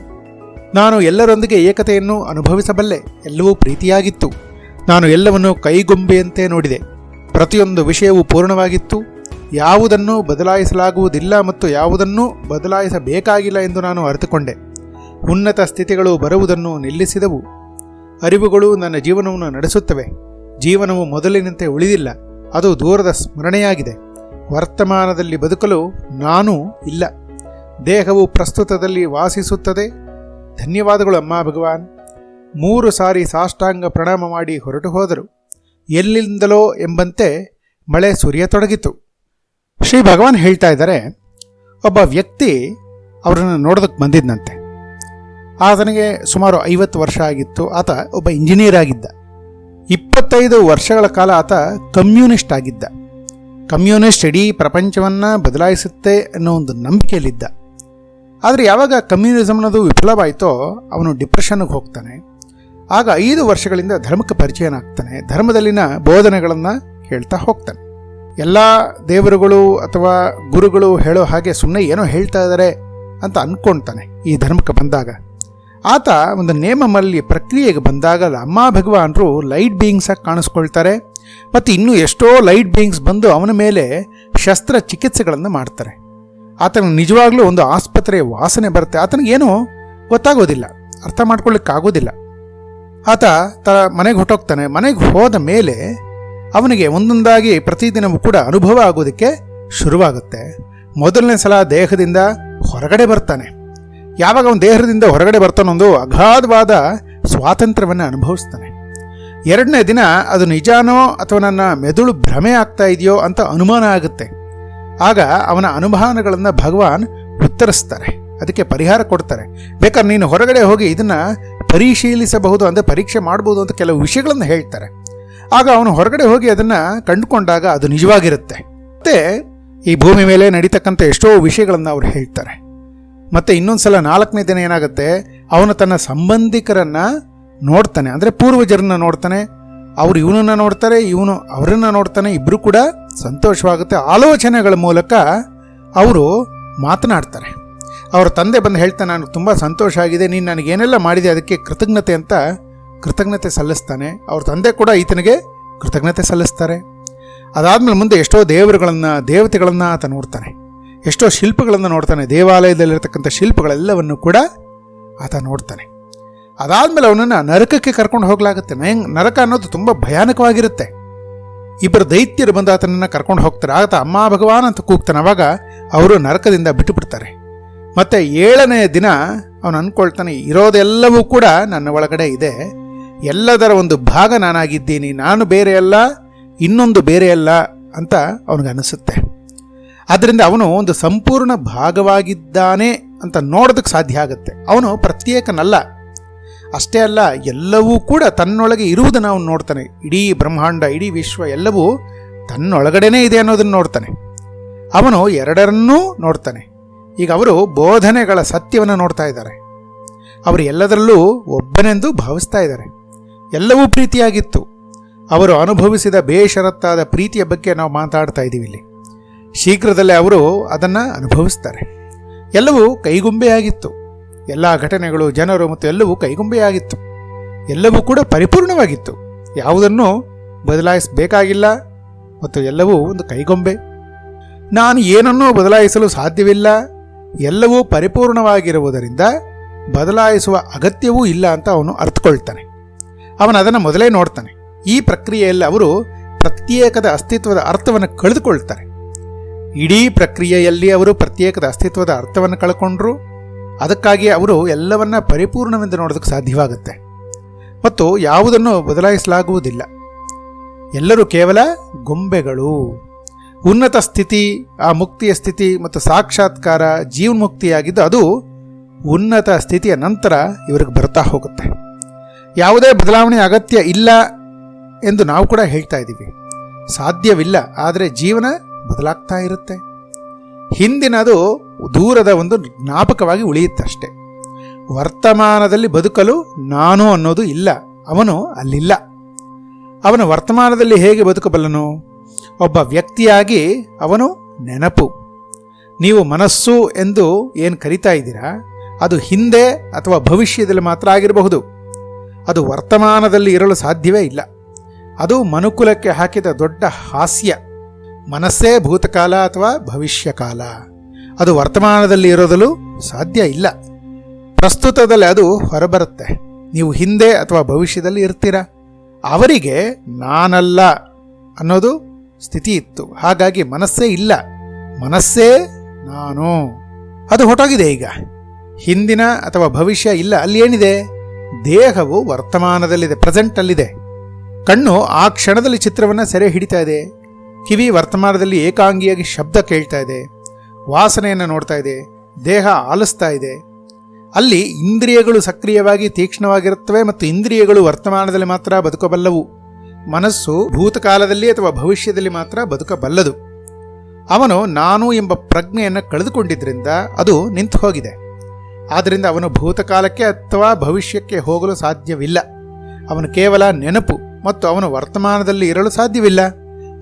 ನಾನು ಎಲ್ಲರೊಂದಿಗೆ ಏಕತೆಯನ್ನು ಅನುಭವಿಸಬಲ್ಲೆ. ಎಲ್ಲವೂ ಪ್ರೀತಿಯಾಗಿತ್ತು. ನಾನು ಎಲ್ಲವನ್ನು ಕೈಗೊಂಬೆಯಂತೆ ನೋಡಿದೆ. ಪ್ರತಿಯೊಂದು ವಿಷಯವೂ ಪೂರ್ಣವಾಗಿತ್ತು. ಯಾವುದನ್ನು ಬದಲಾಯಿಸಲಾಗುವುದಿಲ್ಲ ಮತ್ತು ಯಾವುದನ್ನು ಬದಲಾಯಿಸಬೇಕಾಗಿಲ್ಲ ಎಂದು ನಾನು ಅರಿತುಕೊಂಡೆ. ಉನ್ನತ ಸ್ಥಿತಿಗಳು ಬರುವುದನ್ನು ನಿಲ್ಲಿಸಿದವು. ಅರಿವುಗಳು ನನ್ನ ಜೀವನವನ್ನು ನಡೆಸುತ್ತವೆ. ಜೀವನವು ಮೊದಲಿನಂತೆ ಉಳಿದಿಲ್ಲ, ಅದು ದೂರದ ಸ್ಮರಣೆಯಾಗಿದೆ. ವರ್ತಮಾನದಲ್ಲಿ ಬದುಕಲು ನಾನೂ ಇಲ್ಲ. ದೇಹವು ಪ್ರಸ್ತುತದಲ್ಲಿ ವಾಸಿಸುತ್ತದೆ. ಧನ್ಯವಾದಗಳು ಅಮ್ಮ ಭಗವಾನ್. 3 ಸಾರಿ ಸಾಷ್ಟಾಂಗ ಪ್ರಣಾಮ ಮಾಡಿ ಹೊರಟು ಹೋದರು. ಎಲ್ಲಿಂದಲೋ ಎಂಬಂತೆ ಮಳೆ ಸುರಿಯತೊಡಗಿತು. ಶ್ರೀ ಭಗವಾನ್ ಹೇಳ್ತಾ ಇದ್ದಾರೆ, ಒಬ್ಬ ವ್ಯಕ್ತಿ ಅವರನ್ನು ನೋಡೋದಕ್ಕೆ ಬಂದಿದ್ದಂತೆ. ಆತನಿಗೆ ಸುಮಾರು 50 ವರ್ಷ ಆಗಿತ್ತು. ಆತ ಒಬ್ಬ ಇಂಜಿನಿಯರ್ ಆಗಿದ್ದ. 25 ವರ್ಷಗಳ ಕಾಲ ಆತ ಕಮ್ಯುನಿಸ್ಟ್ ಆಗಿದ್ದ. ಕಮ್ಯುನಿಸ್ಟ್ ಇಡೀ ಪ್ರಪಂಚವನ್ನು ಬದಲಾಯಿಸುತ್ತೆ ಅನ್ನೋ ಒಂದು ನಂಬಿಕೆಯಲ್ಲಿದ್ದ. ಆದರೆ ಯಾವಾಗ ಕಮ್ಯುನಿಸಮ್ ಅನ್ನೋದು ವಿಫಲವಾಯಿತೋ ಅವನು ಡಿಪ್ರೆಷನ್ಗೆ ಹೋಗ್ತಾನೆ. ಆಗ 5 ವರ್ಷಗಳಿಂದ ಧರ್ಮಕ್ಕೆ ಪರಿಚಯನಾಗ್ತಾನೆ. ಧರ್ಮದಲ್ಲಿನ ಬೋಧನೆಗಳನ್ನು ಹೇಳ್ತಾ ಹೋಗ್ತಾನೆ. ಎಲ್ಲ ದೇವರುಗಳು ಅಥವಾ ಗುರುಗಳು ಹೇಳೋ ಹಾಗೆ ಸುಮ್ಮನೆ ಏನೋ ಹೇಳ್ತಾ ಇದ್ದಾರೆ ಅಂತ ಅಂದ್ಕೊಳ್ತಾನೆ. ಈ ಧರ್ಮಕ್ಕೆ ಬಂದಾಗ ಆತ ಒಂದು ನೇಮಮಲ್ಲಿ ಪ್ರಕ್ರಿಯೆಗೆ ಬಂದಾಗ ಅಮ್ಮ ಭಗವಾನರು ಲೈಟ್ ಬೀಯಿಂಗ್ಸಾಗಿ ಕಾಣಿಸ್ಕೊಳ್ತಾರೆ. ಮತ್ತು ಇನ್ನೂ ಎಷ್ಟೋ ಲೈಟ್ ಬೀಯಿಂಗ್ಸ್ ಬಂದು ಅವನ ಮೇಲೆ ಶಸ್ತ್ರಚಿಕಿತ್ಸೆಗಳನ್ನು ಮಾಡ್ತಾರೆ. ಆತನಿಗೆ ನಿಜವಾಗ್ಲೂ ಒಂದು ಆಸ್ಪತ್ರೆಯ ವಾಸನೆ ಬರುತ್ತೆ. ಆತನಿಗೇನೂ ಗೊತ್ತಾಗೋದಿಲ್ಲ, ಅರ್ಥ ಮಾಡ್ಕೊಳ್ಳಿಕ್ಕಾಗೋದಿಲ್ಲ. ಆತ ಮನೆಗೆ ಹೊಟ್ಟೋಗ್ತಾನೆ. ಮನೆಗೆ ಹೋದ ಮೇಲೆ ಅವನಿಗೆ ಒಂದೊಂದಾಗಿ ಪ್ರತಿದಿನವೂ ಕೂಡ ಅನುಭವ ಆಗೋದಕ್ಕೆ ಶುರುವಾಗುತ್ತೆ. ಮೊದಲನೇ ಸಲ ದೇಹದಿಂದ ಹೊರಗಡೆ ಬರ್ತಾನೆ. ಯಾವಾಗ ಅವನು ದೇಹದಿಂದ ಹೊರಗಡೆ ಬರ್ತಾನೊಂದು ಅಗಾಧವಾದ ಸ್ವಾತಂತ್ರ್ಯವನ್ನು ಅನುಭವಿಸ್ತಾನೆ. 2ನೇ ದಿನ ಅದು ನಿಜಾನೋ ಅಥವಾ ನನ್ನ ಮೆದುಳು ಭ್ರಮೆ ಆಗ್ತಾ ಇದೆಯೋ ಅಂತ ಅನುಮಾನ ಆಗುತ್ತೆ. ಆಗ ಅವನ ಅನುಮಾನಗಳನ್ನು ಭಗವಾನ್ ಉತ್ತರಿಸ್ತಾರೆ, ಅದಕ್ಕೆ ಪರಿಹಾರ ಕೊಡ್ತಾರೆ. ಬೇಕಾದ್ರೆ ನೀನು ಹೊರಗಡೆ ಹೋಗಿ ಇದನ್ನು ಪರಿಶೀಲಿಸಬಹುದು, ಅಂದರೆ ಪರೀಕ್ಷೆ ಮಾಡ್ಬೋದು ಅಂತ ಕೆಲವು ವಿಷಯಗಳನ್ನು ಹೇಳ್ತಾರೆ. ಆಗ ಅವನು ಹೊರಗಡೆ ಹೋಗಿ ಅದನ್ನು ಕಂಡುಕೊಂಡಾಗ ಅದು ನಿಜವಾಗಿರುತ್ತೆ. ಮತ್ತು ಈ ಭೂಮಿ ಮೇಲೆ ನಡೀತಕ್ಕಂಥ ಎಷ್ಟೋ ವಿಷಯಗಳನ್ನು ಅವ್ರು ಹೇಳ್ತಾರೆ. ಮತ್ತು ಇನ್ನೊಂದು ಸಲ 4ನೇ ದಿನ ಏನಾಗುತ್ತೆ, ಅವನು ತನ್ನ ಸಂಬಂಧಿಕರನ್ನು ನೋಡ್ತಾನೆ, ಅಂದರೆ ಪೂರ್ವಜರನ್ನ ನೋಡ್ತಾನೆ. ಅವರು ಇವನನ್ನು ನೋಡ್ತಾರೆ, ಇವನು ಅವರನ್ನು ನೋಡ್ತಾನೆ. ಇಬ್ಬರು ಕೂಡ ಸಂತೋಷವಾಗುತ್ತೆ. ಆಲೋಚನೆಗಳ ಮೂಲಕ ಅವರು ಮಾತನಾಡ್ತಾರೆ. ಅವರ ತಂದೆ ಬಂದು ಹೇಳ್ತಾನೆ, ನಾನು ತುಂಬ ಸಂತೋಷ ಆಗಿದೆ, ನೀನು ನನಗೇನೆಲ್ಲ ಮಾಡಿದೆ ಅದಕ್ಕೆ ಕೃತಜ್ಞತೆ ಅಂತ ಕೃತಜ್ಞತೆ ಸಲ್ಲಿಸ್ತಾನೆ. ಅವ್ರ ತಂದೆ ಕೂಡ ಈತನಿಗೆ ಕೃತಜ್ಞತೆ ಸಲ್ಲಿಸ್ತಾರೆ. ಅದಾದಮೇಲೆ ಮುಂದೆ ಎಷ್ಟೋ ದೇವತೆಗಳನ್ನು ಆತ ನೋಡ್ತಾನೆ. ಎಷ್ಟೋ ಶಿಲ್ಪಗಳನ್ನು ನೋಡ್ತಾನೆ. ದೇವಾಲಯದಲ್ಲಿರ್ತಕ್ಕಂಥ ಶಿಲ್ಪಗಳೆಲ್ಲವನ್ನು ಕೂಡ ಆತ ನೋಡ್ತಾನೆ. ಅದಾದಮೇಲೆ ಅವನನ್ನು ನರಕಕ್ಕೆ ಕರ್ಕೊಂಡು ಹೋಗಲಾಗುತ್ತೆ. ನರಕ ಅನ್ನೋದು ತುಂಬ ಭಯಾನಕವಾಗಿರುತ್ತೆ. ಇಬ್ಬರು ದೈತ್ಯರು ಬಂದು ಆತನನ್ನು ಕರ್ಕೊಂಡು ಹೋಗ್ತಾರೆ. ಆತ ಅಮ್ಮ ಭಗವಾನ್ ಅಂತ ಕೂಗ್ತಾನೆ. ಆವಾಗ ಅವರು ನರಕದಿಂದ ಬಿಟ್ಟು ಬಿಡ್ತಾರೆ. ಮತ್ತು 7ನೇ ದಿನ ಅವನು ಅಂದ್ಕೊಳ್ತಾನೆ, ಇರೋದೆಲ್ಲವೂ ಕೂಡ ನನ್ನ ಒಳಗಡೆ ಇದೆ, ಎಲ್ಲದರ ಒಂದು ಭಾಗ ನಾನಾಗಿದ್ದೀನಿ, ನಾನು ಬೇರೆ ಅಲ್ಲ, ಇನ್ನೊಂದು ಬೇರೆ ಅಲ್ಲ ಅಂತ ಅವನಿಗೆ ಅನಿಸುತ್ತೆ. ಆದ್ದರಿಂದ ಅವನು ಒಂದು ಸಂಪೂರ್ಣ ಭಾಗವಾಗಿದ್ದಾನೆ ಅಂತ ನೋಡೋದಕ್ಕೆ ಸಾಧ್ಯ ಆಗುತ್ತೆ. ಅವನು ಪ್ರತ್ಯೇಕನಲ್ಲ. ಅಷ್ಟೇ ಅಲ್ಲ, ಎಲ್ಲವೂ ಕೂಡ ತನ್ನೊಳಗೆ ಇರುವುದನ್ನು ಅವನು ನೋಡ್ತಾನೆ. ಇಡೀ ಬ್ರಹ್ಮಾಂಡ, ಇಡೀ ವಿಶ್ವ ಎಲ್ಲವೂ ತನ್ನೊಳಗಡೆನೇ ಇದೆ ಅನ್ನೋದನ್ನು ನೋಡ್ತಾನೆ. ಅವನು ಎರಡರನ್ನೂ ನೋಡ್ತಾನೆ. ಈಗ ಅವರು ಬೋಧನೆಗಳ ಸತ್ಯವನ್ನು ನೋಡ್ತಾ ಇದ್ದಾರೆ. ಅವರು ಎಲ್ಲದರಲ್ಲೂ ಒಬ್ಬನೆಂದು ಭಾವಿಸ್ತಾ ಇದ್ದಾರೆ. ಎಲ್ಲವೂ ಪ್ರೀತಿಯಾಗಿತ್ತು. ಅವರು ಅನುಭವಿಸಿದ ಬೇಷರತ್ತಾದ ಪ್ರೀತಿಯ ಬಗ್ಗೆ ನಾವು ಮಾತಾಡ್ತಾ ಇದ್ದೀವಿ ಇಲ್ಲಿ. ಶೀಘ್ರದಲ್ಲೇ ಅವರು ಅದನ್ನು ಅನುಭವಿಸ್ತಾರೆ. ಎಲ್ಲವೂ ಕೈಗೊಂಬೆಯಾಗಿತ್ತು. ಎಲ್ಲ ಘಟನೆಗಳು, ಜನರು ಮತ್ತು ಎಲ್ಲವೂ ಕೈಗೊಂಬೆಯಾಗಿತ್ತು. ಎಲ್ಲವೂ ಕೂಡ ಪರಿಪೂರ್ಣವಾಗಿತ್ತು. ಯಾವುದನ್ನು ಬದಲಾಯಿಸಬೇಕಾಗಿಲ್ಲ ಮತ್ತು ಎಲ್ಲವೂ ಒಂದು ಕೈಗೊಂಬೆ. ನಾನು ಏನನ್ನೂ ಬದಲಾಯಿಸಲು ಸಾಧ್ಯವಿಲ್ಲ, ಎಲ್ಲವೂ ಪರಿಪೂರ್ಣವಾಗಿರುವುದರಿಂದ ಬದಲಾಯಿಸುವ ಅಗತ್ಯವೂ ಇಲ್ಲ ಅಂತ ಅವನು ಅರ್ಥಕೊಳ್ತಾನೆ. ಅವನು ಅದನ್ನು ಮೊದಲೇ ನೋಡ್ತಾನೆ. ಈ ಪ್ರಕ್ರಿಯೆಯಲ್ಲಿ ಅವರು ಪ್ರತ್ಯೇಕದ ಅಸ್ತಿತ್ವದ ಅರ್ಥವನ್ನು ಕಳೆದುಕೊಳ್ತಾರೆ. ಇಡೀ ಪ್ರಕ್ರಿಯೆಯಲ್ಲಿ ಅವರು ಪ್ರತ್ಯೇಕದ ಅಸ್ತಿತ್ವದ ಅರ್ಥವನ್ನು ಕಳ್ಕೊಂಡ್ರು. ಅದಕ್ಕಾಗಿ ಅವರು ಎಲ್ಲವನ್ನ ಪರಿಪೂರ್ಣವೆಂದು ನೋಡೋದಕ್ಕೆ ಸಾಧ್ಯವಾಗುತ್ತೆ ಮತ್ತು ಯಾವುದನ್ನು ಬದಲಾಯಿಸಲಾಗುವುದಿಲ್ಲ. ಎಲ್ಲರೂ ಕೇವಲ ಗೊಂಬೆಗಳು. ಉನ್ನತ ಸ್ಥಿತಿ, ಆ ಮುಕ್ತಿಯ ಸ್ಥಿತಿ ಮತ್ತು ಸಾಕ್ಷಾತ್ಕಾರ ಜೀವನ್ಮುಕ್ತಿಯಾಗಿದ್ದು ಅದು ಉನ್ನತ ಸ್ಥಿತಿಯ ನಂತರ ಇವರಿಗೆ ಬರ್ತಾ ಹೋಗುತ್ತೆ. ಯಾವುದೇ ಬದಲಾವಣೆ ಅಗತ್ಯ ಇಲ್ಲ ಎಂದು ನಾವು ಕೂಡ ಹೇಳ್ತಾ ಇದ್ದೀವಿ. ಸಾಧ್ಯವಿಲ್ಲ, ಆದರೆ ಜೀವನ ಬದಲಾಗ್ತಾ ಇರುತ್ತೆ. ಹಿಂದಿನದು ದೂರದ ಒಂದು ಜ್ಞಾಪಕವಾಗಿ ಉಳಿಯುತ್ತಷ್ಟೆ. ವರ್ತಮಾನದಲ್ಲಿ ಬದುಕಲು ನಾನು ಅನ್ನೋದು ಇಲ್ಲ. ಅವನು ಅಲ್ಲಿಲ್ಲ. ಅವನು ವರ್ತಮಾನದಲ್ಲಿ ಹೇಗೆ ಬದುಕಬಲ್ಲನು? ಒಬ್ಬ ವ್ಯಕ್ತಿಯಾಗಿ ಅವನು ನೆನಪು. ನೀವು ಮನಸ್ಸು ಎಂದು ಏನು ಕರಿತಾ ಇದ್ದೀರಾ, ಅದು ಹಿಂದೆ ಅಥವಾ ಭವಿಷ್ಯದಲ್ಲಿ ಮಾತ್ರ ಆಗಿರಬಹುದು. ಅದು ವರ್ತಮಾನದಲ್ಲಿ ಇರಲು ಸಾಧ್ಯವೇ ಇಲ್ಲ. ಅದು ಮನುಕುಲಕ್ಕೆ ಹಾಕಿದ ದೊಡ್ಡ ಹಾಸ್ಯ. ಮನಸ್ಸೇ ಭೂತಕಾಲ ಅಥವಾ ಭವಿಷ್ಯಕಾಲ. ಅದು ವರ್ತಮಾನದಲ್ಲಿ ಇರೋದಲು ಸಾಧ್ಯ ಇಲ್ಲ. ಪ್ರಸ್ತುತದಲ್ಲಿ ಅದು ಹೊರಬರುತ್ತೆ. ನೀವು ಹಿಂದೆ ಅಥವಾ ಭವಿಷ್ಯದಲ್ಲಿ ಇರ್ತೀರ. ಅವರಿಗೆ ನಾನಲ್ಲ ಅನ್ನೋದು ಸ್ಥಿತಿ ಇತ್ತು. ಹಾಗಾಗಿ ಮನಸ್ಸೇ ಇಲ್ಲ, ಮನಸ್ಸೇ ನಾನು. ಅದು ಹೊರಟೋಗಿದೆ. ಈಗ ಹಿಂದಿನ ಅಥವಾ ಭವಿಷ್ಯ ಇಲ್ಲ. ಅಲ್ಲಿ ಏನಿದೆ? ದೇಹವು ವರ್ತಮಾನದಲ್ಲಿದೆ, ಪ್ರೆಸೆಂಟಲ್ಲಿದೆ. ಕಣ್ಣು ಆ ಕ್ಷಣದಲ್ಲಿ ಚಿತ್ರವನ್ನು ಸೆರೆ ಹಿಡಿತಾ ಇದೆ. ಕಿವಿ ವರ್ತಮಾನದಲ್ಲಿ ಏಕಾಂಗಿಯಾಗಿ ಶಬ್ದ ಕೇಳ್ತಾ ಇದೆ, ವಾಸನೆಯನ್ನು ನೋಡ್ತಾ ಇದೆ, ದೇಹ ಆಲಿಸ್ತಾ ಇದೆ. ಅಲ್ಲಿ ಇಂದ್ರಿಯಗಳು ಸಕ್ರಿಯವಾಗಿ ತೀಕ್ಷ್ಣವಾಗಿರುತ್ತವೆ ಮತ್ತು ಇಂದ್ರಿಯಗಳು ವರ್ತಮಾನದಲ್ಲಿ ಮಾತ್ರ ಬದುಕಬಲ್ಲವು. ಮನಸ್ಸು ಭೂತಕಾಲದಲ್ಲಿ ಅಥವಾ ಭವಿಷ್ಯದಲ್ಲಿ ಮಾತ್ರ ಬದುಕಬಲ್ಲದು. ಅವನು ನಾನು ಎಂಬ ಪ್ರಜ್ಞೆಯನ್ನು ಕಳೆದುಕೊಂಡಿದ್ದರಿಂದ ಅದು ನಿಂತು ಹೋಗಿದೆ. ಆದ್ದರಿಂದ ಅವನು ಭೂತಕಾಲಕ್ಕೆ ಅಥವಾ ಭವಿಷ್ಯಕ್ಕೆ ಹೋಗಲು ಸಾಧ್ಯವಿಲ್ಲ. ಅವನು ಕೇವಲ ನೆನಪು ಮತ್ತು ಅವನು ವರ್ತಮಾನದಲ್ಲಿ ಇರಲು ಸಾಧ್ಯವಿಲ್ಲ.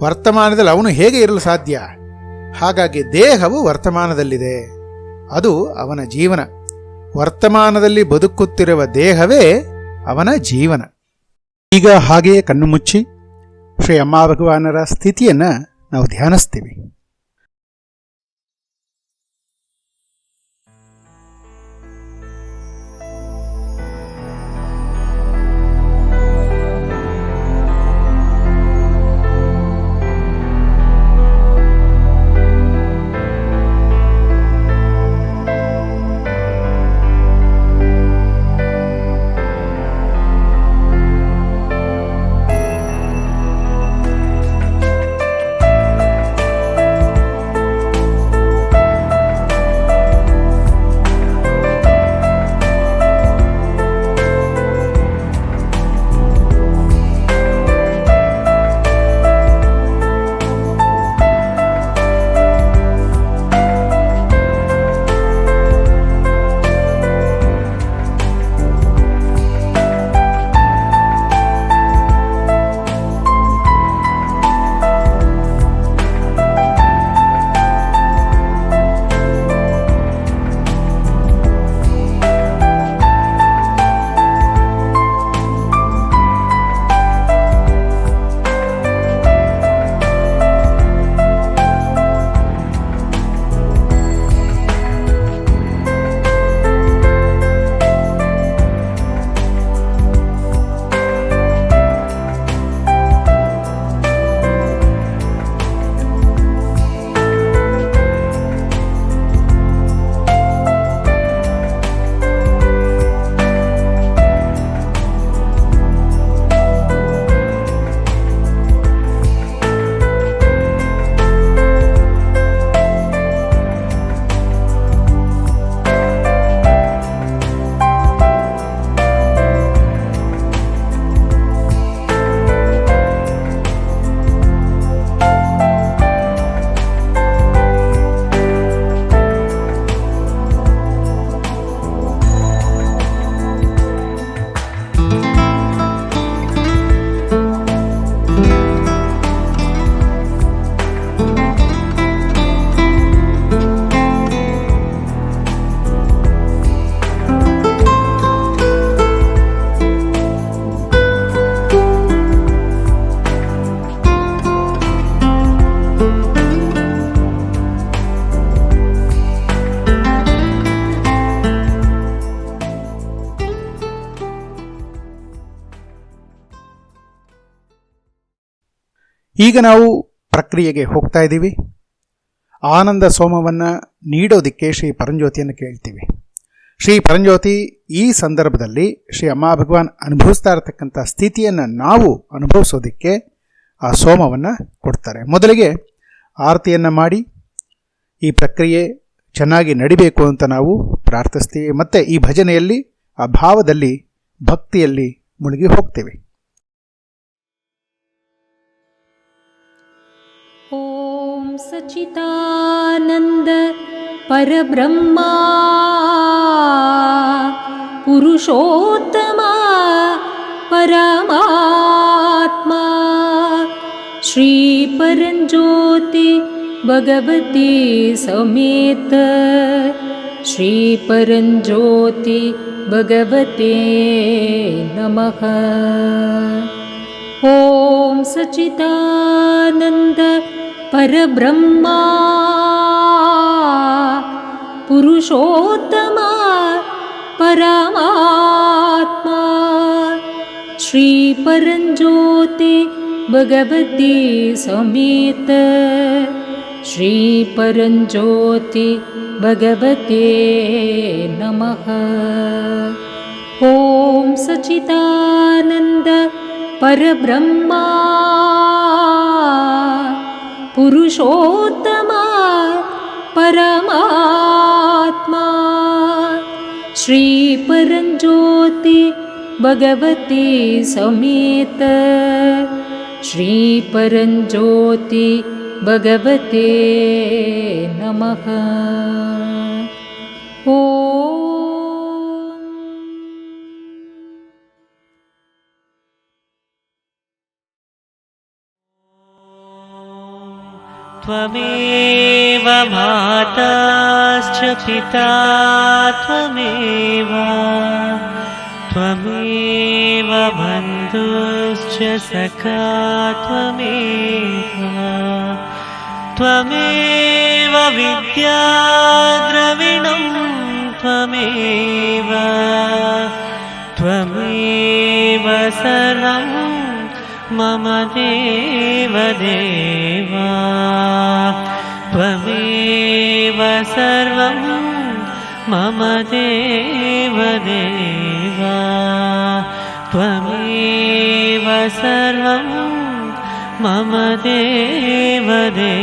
ವರ್ತಮಾನದಲ್ಲಿ ಅವನು ಹೇಗೆ ಇರಲು ಸಾಧ್ಯ? ಹಾಗಾಗಿ ದೇಹವು ವರ್ತಮಾನದಲ್ಲಿದೆ, ಅದು ಅವನ ಜೀವನ. ವರ್ತಮಾನದಲ್ಲಿ ಬದುಕುತ್ತಿರುವ ದೇಹವೇ ಅವನ ಜೀವನ. ಈಗ ಹಾಗೆಯೇ ಕಣ್ಣು ಮುಚ್ಚಿ ಶ್ರೀ ಅಮ್ಮ ಭಗವಾನರ ಸ್ಥಿತಿಯನ್ನು ನಾವು ಧ್ಯಾನಿಸ್ತೀವಿ. ಈಗ ನಾವು ಪ್ರಕ್ರಿಯೆಗೆ ಹೋಗ್ತಾ ಇದ್ದೀವಿ. ಆನಂದ ಸೋಮವನ್ನು ನೀಡೋದಕ್ಕೆ ಶ್ರೀ ಪರಂಜ್ಯೋತಿಯನ್ನು ಕೇಳ್ತೀವಿ. ಶ್ರೀ ಪರಂಜ್ಯೋತಿ ಈ ಸಂದರ್ಭದಲ್ಲಿ ಶ್ರೀ ಅಮ್ಮ ಭಗವಾನ್ ಅನುಭವಿಸ್ತಾ ಇರತಕ್ಕಂಥ ಸ್ಥಿತಿಯನ್ನು ನಾವು ಅನುಭವಿಸೋದಕ್ಕೆ ಆ ಸೋಮವನ್ನು ಕೊಡ್ತಾರೆ. ಮೊದಲಿಗೆ ಆರತಿಯನ್ನು ಮಾಡಿ ಈ ಪ್ರಕ್ರಿಯೆ ಚೆನ್ನಾಗಿ ನಡಿಬೇಕು ಅಂತ ನಾವು ಪ್ರಾರ್ಥಿಸ್ತೀವಿ. ಮತ್ತು ಈ ಭಜನೆಯಲ್ಲಿ ಆ ಭಾವದಲ್ಲಿ ಭಕ್ತಿಯಲ್ಲಿ ಮುಳುಗಿ ಹೋಗ್ತೇವೆ. ಓಂ ಸಚ್ಚಿದಾನಂದ ಪರಬ್ರಹ್ಮ ಪುರುಷೋತ್ತಮ ಪರಮಾತ್ಮ ಶ್ರೀ ಪರಂಜ್ಯೋತಿ ಭಗವತಿ ಸಮೇತ ಶ್ರೀ ಪರಂಜ್ಯೋತಿ ಭಗವತೆ ನಮಃ. ಓಂ ಸಚ್ಚಿದಾನಂದ परब्रह्मा पुरुषोत्तमा परमात्मा श्री परंज्योति भगवती समेत श्री परंज्योति भगवते नमः। ओम सच्चिदानंद परब्रह्मा पुरुषोत्तमा परमात्मा श्री परंज्योति भगवती समेत श्री परंज्योति भगवते नमः। त्वमेव माताश्च पिता त्वमेव त्वमेव बन्धुश्च सखा त्वमेव त्वमेव विद्या द्रविणं त्वमेव त्वमेव सर्वं मम देवदेवा त्वमेव सर्वं मम देवदेवा त्वमेव सर्वं मम देवदेवा।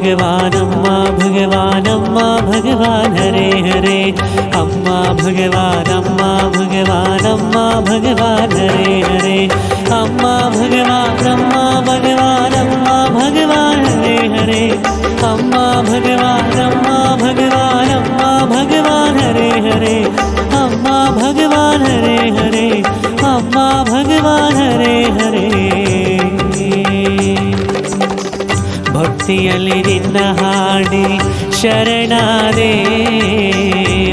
भगवान अम्मा भगवान अम्मा भगवान हरे हरे अम्मा भगवान अम्मा भगवान अम्मा भगवान हरे हरे अम्मा भगवान अम्मा भगवान अम्मा भगवान हरे हरे अम्मा भगवान अम्मा भगवान अम्मा भगवान हरे हरे अम्मा भगवान हरे हरे अम्मा भगवान हरे हरे। ಭಕ್ತಿಯಲ್ಲಿ ನಿನ್ನ ಹಾಡಿ ಶರಣಾದೆ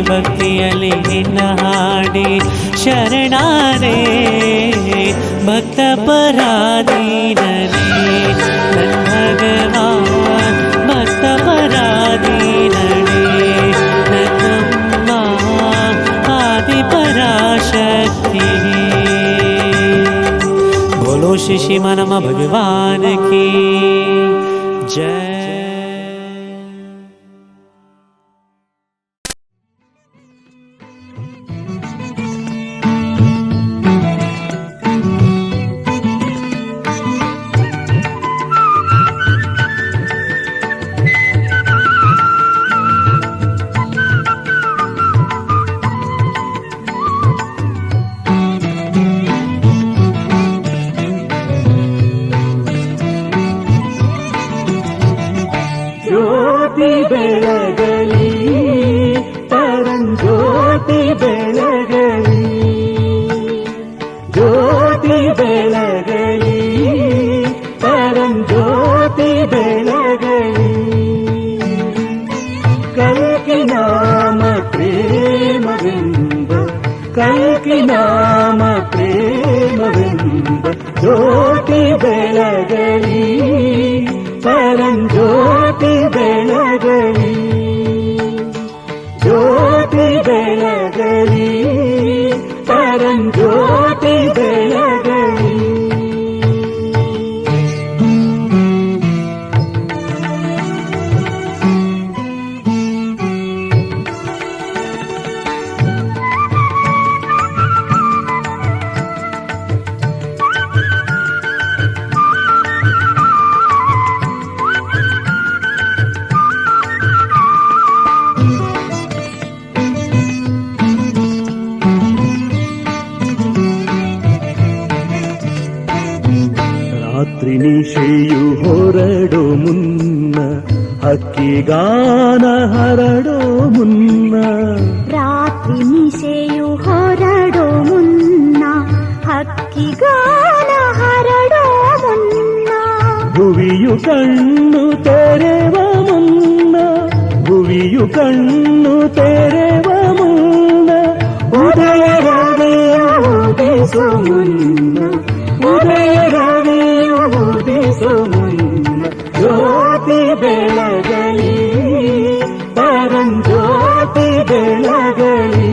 ಭಕ್ತಿಯಲ್ಲಿ ನಿನ್ನ ಹಾಡಿ ಶರಣಾದೆ ಭಕ್ತ ಪರಾಧೀನನೇ ನನ್ನ ಭಗವಾನ್ ಭಕ್ತ ಪರಾಧೀನನೇ ನನ್ನಮ್ಮ ಆದಿ ಪರಾಶಕ್ತಿ बोलो श्री मनम भगवान की जय। ज्योति बेळगली परंज्योति बेळगली ज्योति बेळगली परंज्योति बेळगली। ರಾತ್ರಿ ನಿಶೆಯು ಹೊರಡು ಮುನ್ನ ಹಕ್ಕಿಗಾನ ಹರಡೋ ಮುನ್ನ ರಾತ್ರಿ ಮಿಸೆಯು ಹೊರಡೋ ಮುನ್ನ ಹಕ್ಕಿಗಾನ ಹರಡೋ ಮುನ್ನ ಭುವಿಯು ಕಣ್ಣು ತೆರೆವ ಮುನ್ನ ಭುವಿಯು ಕಣ್ಣು ತೆರೆವ ಮುನ್ನ ಉದಯ ರವಿಯು ಉದಿಸು ಮುನ್ನ ಉದಯ ರವಿಯು ಉದಿಸು ಮುನ್ನ ಜ್ಯೋತಿ ಬೆಳಗಲಿ ಪರಂಜ್ಯೋತಿ ಬೆಳಗಲಿ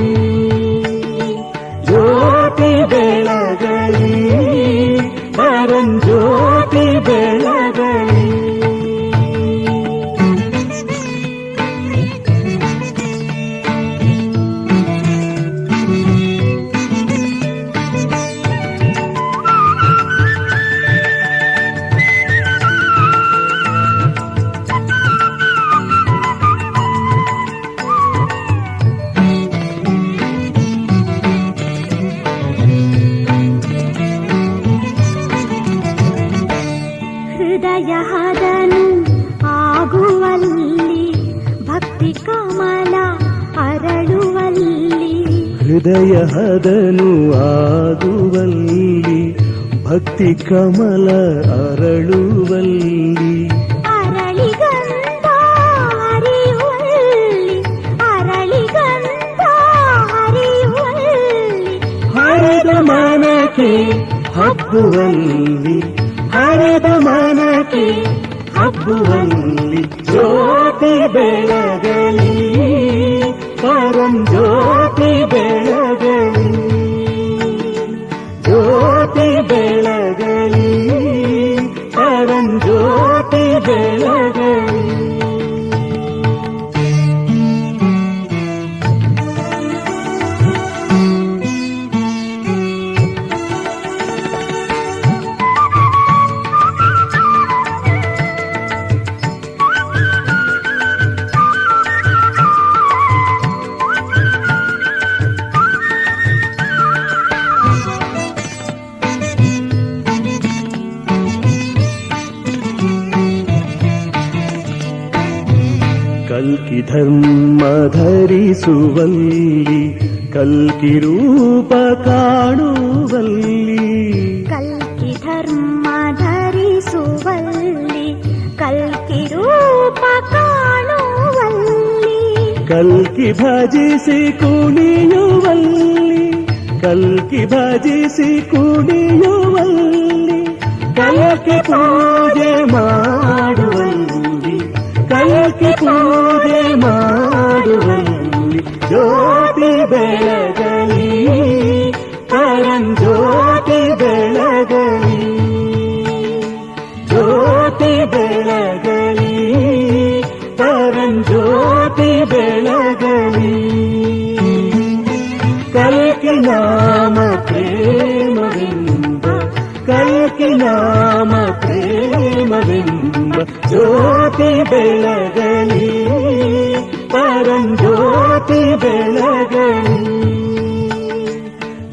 ಜ್ಯೋತಿ ಬೆಳಗಲಿ ಪರಂಜ್ಯೋತಿ ಬೆಳಗಲಿ ಹೃದಯ ಹದನು ಆಗುವಲ್ಲಿ ಭಕ್ತಿ ಕಮಲ ಅರಳುವಲ್ಲಿ ಹೃದಯ ಹದನು ಆಗುವಲ್ಲಿ ಭಕ್ತಿ ಕಮಲ ಅರಳುವಲ್ಲಿ ಅರಳಿಗಂಧ ಹರಿಯುವಲ್ಲಿ ಅರಳಿಗಂಧ ಹರಿಯುವಲ್ಲಿ ಹರಿದ ಮನಕ್ಕೆ ಹಬ್ಬುವಲ್ಲಿ ಹರಿದ ಮನಕ್ಕೆ ಹಬ್ಬುವಲ್ಲಿ ಜ್ಯೋತಿ ಬೆಳಗಲಿ ಪರಂಜ್ಯೋತಿ ಬೆಳಗಲಿ ಜ್ಯೋತಿ ಬೆಳಗಲಿ ಪರಂಜ್ಯೋತಿ ಬೆಳಗಲಿ ಕಲ್ಕಿ ಧರ್ಮ ಧರಿಸುವಲ್ಲಿ ಕಲ್ಕಿ ರೂಪ ಕಾಣುವಲ್ಲಿ ಕಲ್ಕಿ ಧರ್ಮ ಧರಿಸುವಲ್ಲಿ ಕಲ್ಕಿ ರೂಪ ಕಾಣುವಲ್ಲಿ ಕಲ್ಕಿ ಭಜಿಸಿ ಕುಣಿಯುವಲ್ಲಿ ಕಲ್ಕಿ ಭಜಿಸಿ ಕುಣಿಯುವಲ್ಲಿ ಕಲ್ಕಿ ಪೂಜೆ ಮಾಡುವಲ್ಲಿ ಕಲ್ಕಿ ಪೂಜೆ ಮಾಡುವಲ್ಲಿ ಜ್ಯೋತಿ ಬೆಳಗಲಿ ಪರಂಜ್ಯೋತಿ ಬೆಳಗಲಿ ಜ್ಯೋತಿ ಬೆಳಗಲಿ ಪರಂಜ್ಯೋತಿ ಬೆಳಗಲಿ ಕಲ್ಕಿ ನಾಮ ಪ್ರೇಮವೆಂಬ ಕಲ್ಕಿ ನಾಮ ಪ್ರೇಮವೆಂಬ ಜ್ಯೋತಿ ಬೆಳಗಲಿ ಪರಂಜ್ಯೋತಿ ಬೆಳಗಲಿ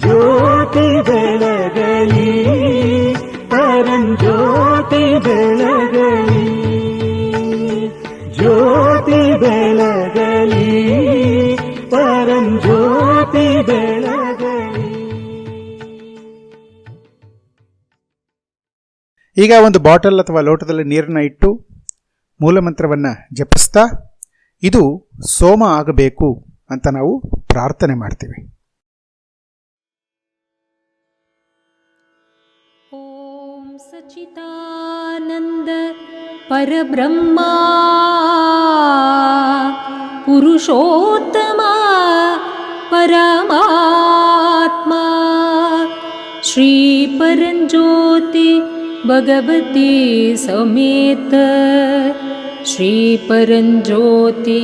ಜ್ಯೋತಿ ಬೆಳಗಲಿ ಪರಂಜ್ಯೋತಿ ಬೆಳಗಲಿ ಜ್ಯೋತಿ ಬೆಳಗಲಿ ಪರಂಜ್ಯೋತಿ ಬೆಳಗಲಿ. ಈಗ ಒಂದು ಬಾಟಲ್ ಅಥವಾ ಲೋಟದಲ್ಲಿ ನೀರನ್ನು ಇಟ್ಟು ಮೂಲಮಂತ್ರವನ್ನು ಜಪಿಸ್ತಾ ಇದು ಸೋಮ ಆಗಬೇಕು ಅಂತ ನಾವು ಪ್ರಾರ್ಥನೆ ಮಾಡ್ತೀವಿ. ಓಂ ಸಚ್ಚಿದಾನಂದ ಪರಬ್ರಹ್ಮ ಪುರುಷೋತ್ತಮ ಪರಮಾತ್ಮ ಶ್ರೀ ಪರಂಜ್ಯೋತಿ ಭಗವತಿ ಸಮೇತ ಶ್ರೀ ಪರಂಜ್ಯೋತಿ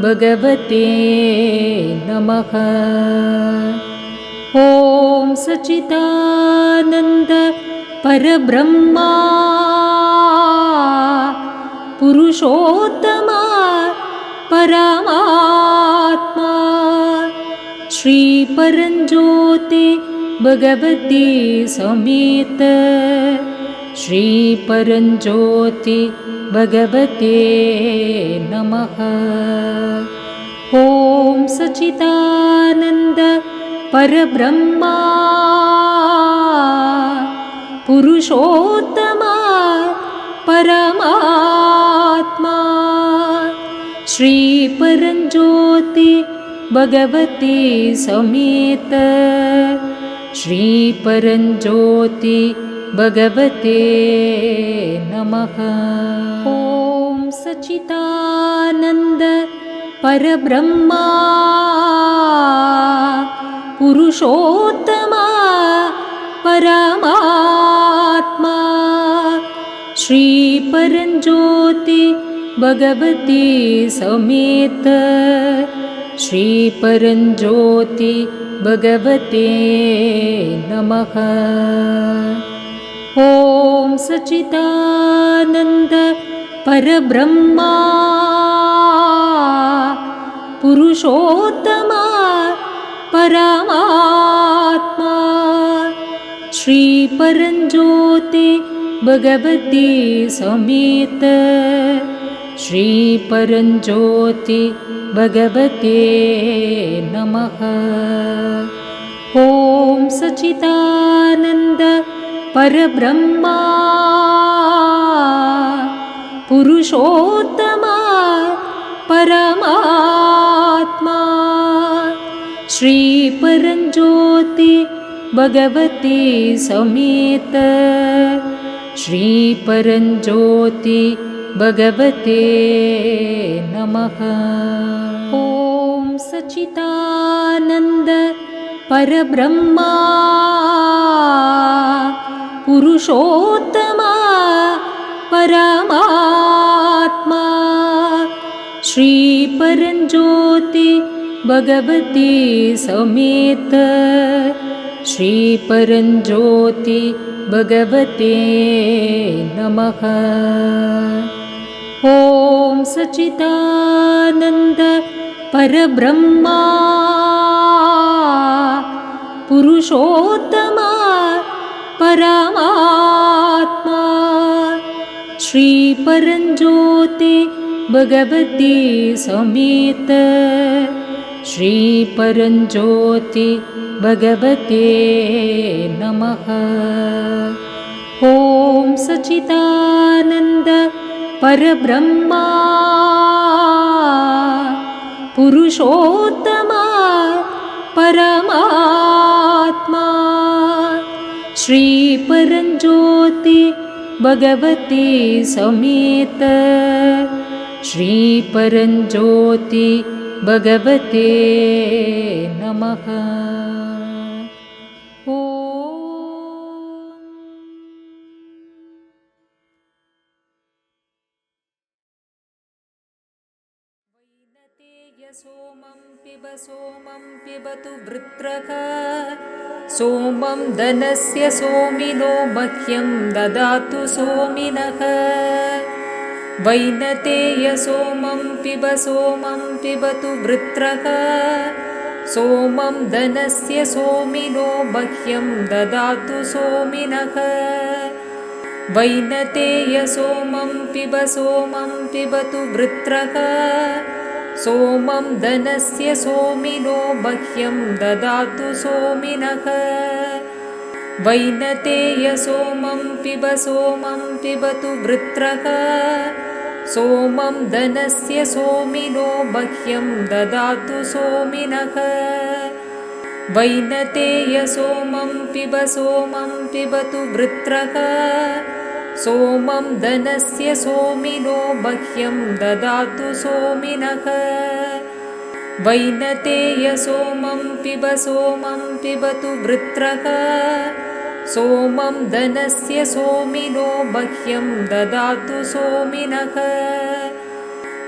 ಭಗವತೆ ನಮಃ. ಓಂ ಸಚ್ಚಿದಾನಂದ ಪರಬ್ರಹ್ಮ ಪುರುಷೋತ್ತಮ ಪರಮಾತ್ಮ ಶ್ರೀ ಪರಂಜ್ಯೋತಿ ಭಗವತಿ ಸಮೇತ श्रीपरञ्ज्योति भगवते नमः। ॐ सच्चिदानन्द परब्रह्मा पुरुषोत्तमा परमात्मा श्रीपरञ्ज्योति भगवते समेत श्रीपरञ्ज्योति भगवते नमः। ॐ सच्चिदानन्द परब्रह्मा पुरुषोत्तमा परमात्मा श्रीपरञ्ज्योति भगवते समेत श्रीपरञ्ज्योति भगवते नमः। ॐ सच्चिदानन्द परब्रह्मा पुरुषोत्तमा परमात्मा श्रीपरञ्ज्योति भगवते समेत श्रीपरञ्ज्योति भगवते नमः। ॐ सच्चिदानन्द परब्रह्मा पुरुषोत्तमा परमात्मा श्रीपरञ्ज्योति भगवते समेत श्रीपरञ्ज्योति भगवते नमः। ॐ सच्चिदानन्द परब्रह्मा पुरुषोत्तमा परमात्मा श्रीपरञ्ज्योति भगवते समेत श्रीपरञ्ज्योति भगवते नमः। ॐ सच्चिदानन्द परब्रह्मा पुरुषोत्तमा परमात्मा श्रीपरञ्ज्योति भगवते समेत श्रीपरञ्ज्योति भगवते नमः। ॐ सच्चिदानन्द परब्रह्मा पुरुषोत्तमा परमात्मा श्रीपरञ्ज्योति भगवते समेत श्रीपरञ्ज्योति भगवते नमः। ॐ सोमं पिबतु वृत्रः सोमं धनस्य सोमिनो मह्यं ददातु सोमिनः। वैनतेय सोमं पिबतु वृत्रः सोमं धनस्य सोमिनो मह्यं ददातु सोमिनः। वैनतेय सोमं पिबतु वृत्रः सोमं धनस्य सोमिनो मह्यं ददातु सोमिनः। वैनतेय सोमं पिबतु वृत्रः सोमं धनस्य सोमिनो मह्यं ददातु सोमिनः। वैनतेय सोमं पिबतु वृत्रः सोमं धनस्य सोमिनो मह्यं ददातु सोमिनः। वैनतेय सोमं पिबतु वृत्रः सोमं धनस्य सोमिनो मह्यं ददातु सोमिनः।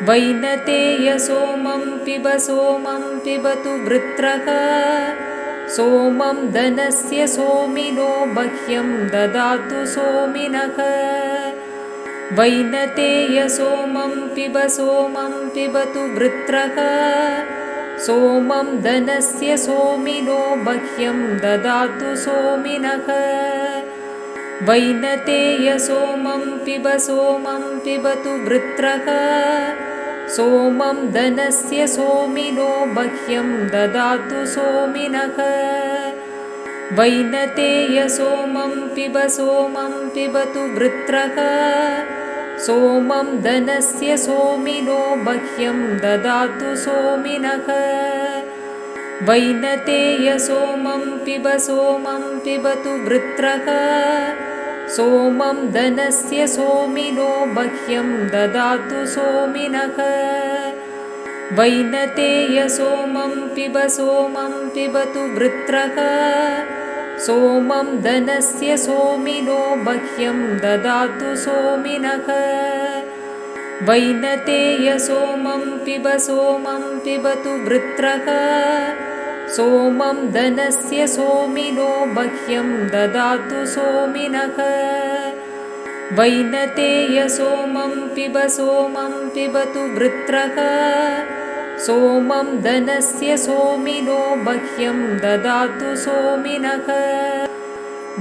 वैनतेय सोमं पिबतु वृत्रः सोमं धनस्य सोमिनो मह्यं ददातु सोमिनः। वैनतेय सोमं पिबतु वृत्रः सोमं धनस्य सोमिनो मह्यं ददातु सोमिनः। वैनतेयसोमं पिब सोमं पिबतु वृत्रः सोमं धनस्य सोमिनो मह्यं ददातु सोमिनः वैनतेयसोमं पिब सोमं पिबतु वृत्रः सोमं धनस्य सोमिनो मह्यं ददातु सोमिनः वैनतेयसोमं पिब सोमं पिबतु वृत्रः सोमं धनस्य सोमिनो मह्यं ददातु सोमिनः वैनतेयसोमं पिब सोमं पिबतु वृत्रः सोमं धनस्य सोमिनो मह्यं ददातु सोमिनः वैनतेयसोमं पिब सोमं पिबतु वृत्रः सोमं धनस्य सोमिनो मह्यं ददातु सोमिनः वैनतेयसोमं पिब सोमं पिबतु वृत्रः सोमं धनस्य सोमिनो मह्यं ददातु सोमिनः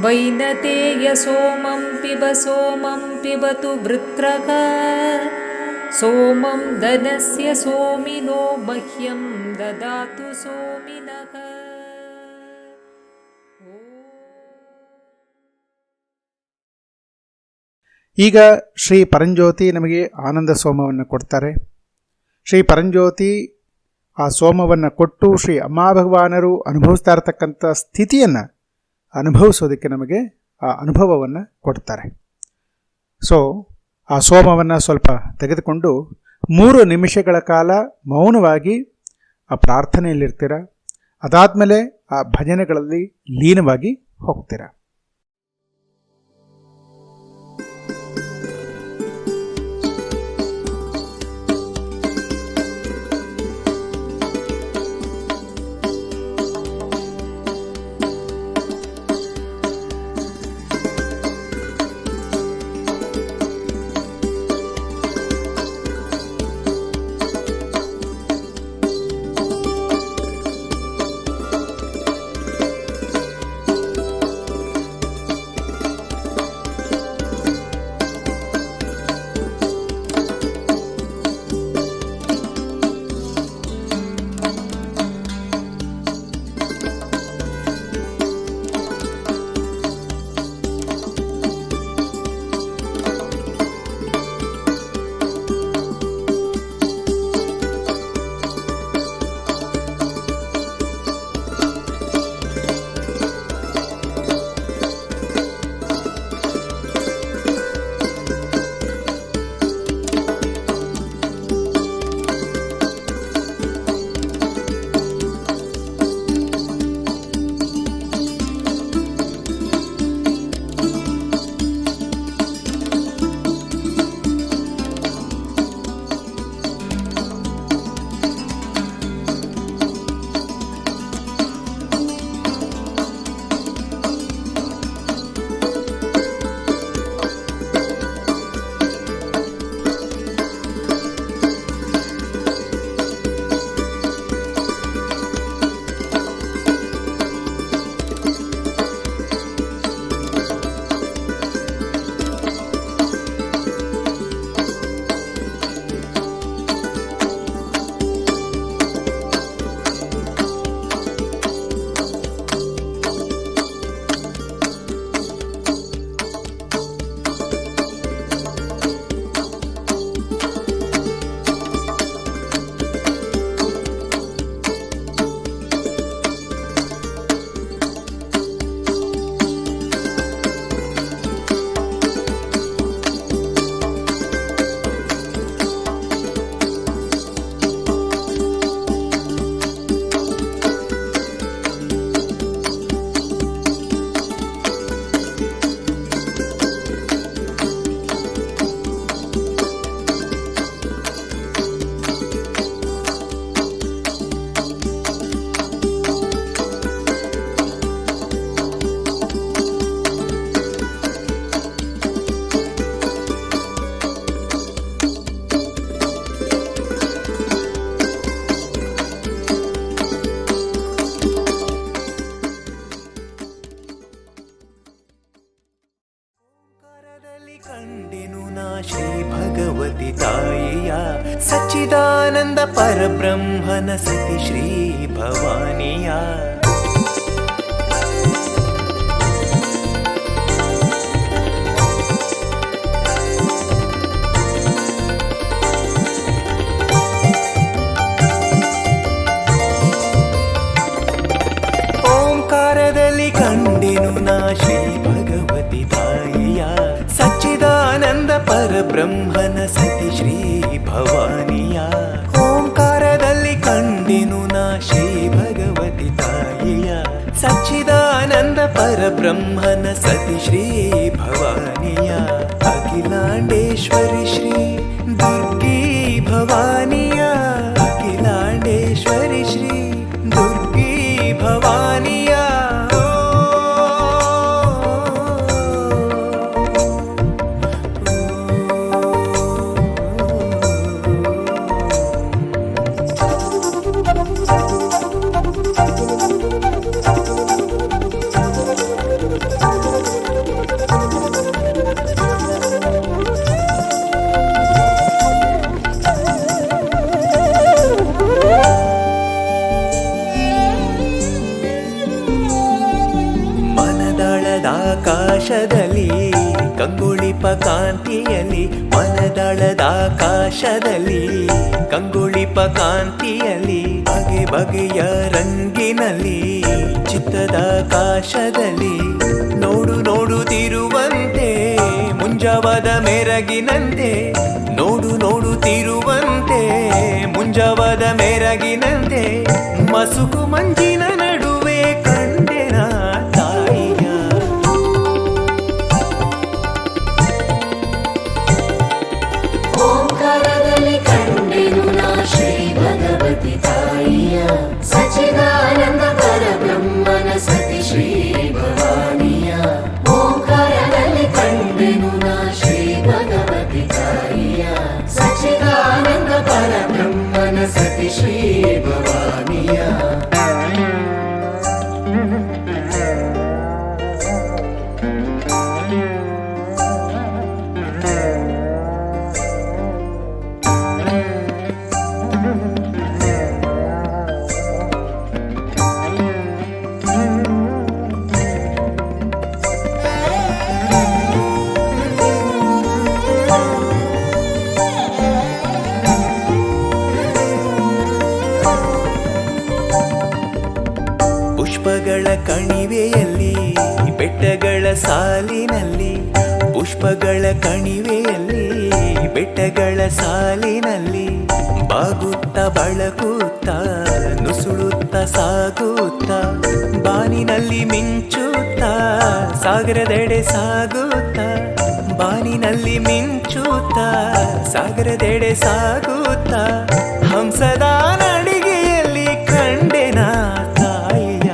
वैनतेयसोमं पिब सोमं पिबतु वृत्रः सोमं धनस्य सोमिनो मह्यं ददातु सोमिनः ಈಗ ಶ್ರೀ ಪರಂಜ್ಯೋತಿ ನಮಗೆ ಆನಂದ ಸೋಮವನ್ನು ಕೊಡ್ತಾರೆ. ಶ್ರೀ ಪರಂಜ್ಯೋತಿ ಆ ಸೋಮವನ್ನು ಕೊಟ್ಟು ಶ್ರೀ ಅಮ್ಮಾ ಭಗವಾನರು ಅನುಭವಿಸ್ತಾ ಇರತಕ್ಕಂಥ ಸ್ಥಿತಿಯನ್ನು ಅನುಭವಿಸೋದಕ್ಕೆ ನಮಗೆ ಆ ಅನುಭವವನ್ನು ಕೊಡ್ತಾರೆ. ಸೊ ಆ ಸೋಮವನ್ನು ಸ್ವಲ್ಪ ತೆಗೆದುಕೊಂಡು 3 ನಿಮಿಷಗಳ ಕಾಲ ಮೌನವಾಗಿ ಆ ಪ್ರಾರ್ಥನೆಯಲ್ಲಿರ್ತೀರ. ಅದಾದಮೇಲೆ ಆ ಭಜನೆಗಳಲ್ಲಿ ಲೀನವಾಗಿ ಹೋಗ್ತೀರ. ಭಗವತಿ ತಾಯಿಯ ಸಚ್ಚಿದಾನಂದ ಪರಬ್ರಹ್ಮನ ಸತಿ ಶ್ರೀ ಭವಾನಿಯ ಓಂಕಾರದಲ್ಲಿ ಕಂಡೆನು ನಾ ಶ್ರೀ ಭಗವತಿ ತಾಯಿಯ ಸಚ್ಚಿದಾನಂದ ಪರಬ್ರಹ್ಮನ ಸತಿ ಶ್ರೀ ಭವಾನಿಯ ಓಂಕಾರದಲ್ಲಿ ಕಂಡೆನು ನಾ ಶ್ರೀ ಭಗವತಿ ತಾಯಿಯ ಸಚ್ಚಿದಾನಂದ ಪರಬ್ರಹ್ಮನ ಸತಿ ಶ್ರೀ ಭವಾನಿಯ ಅಖಿಲಾಂಡೇಶ್ವರಿ ಶ್ರೀ ದುರ್ಗಿ ಭವಾನಿಯ ಅಖಿಲಾಂಡೇಶ್ವರಿ ಶ್ರೀ ದುರ್ಗಿ ಭವಾನಿಯ ಆಕಾಶದಲ್ಲಿ ಕಂಗುಳಿಪ ಕಾಂತಿಯಲ್ಲಿ ಮನದಳದಾಕಾಶದಲ್ಲಿ ಕಂಗುಳಿಪ ಕಾಂತಿಯಲ್ಲಿ ಬಗೆ ಬಗೆಯ ರಂಗಿನಲ್ಲಿ ಚಿತ್ತದಾಕಾಶದಲ್ಲಿ ನೋಡು ನೋಡುತ್ತಿರುವಂತೆ ಮುಂಜಾವದ ಮೆರಗಿನಂತೆ ನೋಡು ನೋಡುತ್ತಿರುವಂತೆ ಮುಂಜಾವದ ಮೆರಗಿನಂತೆ ಮಸುಕು ಮಂಜಿನ ನಡುವೆ ಕಂಡೆನ ತಾಯಿಯ ಓಂಕಾರದಲ್ಲಿ ಕಂಡೆನು ನಾ ಶ್ರೀ ಭಗವತಿ ತಾಯಿಯ ಸಚ್ಚಿದಾನಂದ ಪರಬ್ರಹ್ಮನ ಸತಿ ಶ್ರೀ ಭವಾನಿಯ ಓಂಕಾರದಲ್ಲಿ ಕಂಡೆನು ನಾ ಶ್ರೀ ಭಗವತಿ ತಾಯಿಯ ಸಚ್ಚಿದಾನಂದ ಪರಬ್ರಹ್ಮನ ಸತಿ ಶ್ರೀ ಭವಾನಿಯ ಪುಷ್ಪಗಳ ಕಣಿವೆಯಲ್ಲಿ ಬೆಟ್ಟಗಳ ಸಾಲಿನಲ್ಲಿ ಪುಷ್ಪಗಳ ಕಣಿವೆಯಲ್ಲಿ ಬೆಟ್ಟಗಳ ಸಾಲಿನಲ್ಲಿ ಬಾಗುತ್ತ ಬಳಕುತ್ತ ನುಸುಳುತ್ತ ಸಾಗುತ್ತ ಬಾನಿನಲ್ಲಿ ಮಿಂಚುತ್ತ ಸಾಗರದೆಡೆ ಸಾಗುತ್ತ ಬಾನಿನಲ್ಲಿ ಮಿಂಚುತ್ತ ಸಾಗರದೆಡೆ ಸಾಗುತ್ತ ಹಂಸದ ನಡಿಗೆಯಲ್ಲಿ ಕಂಡೆನ ತಾಯಿಯ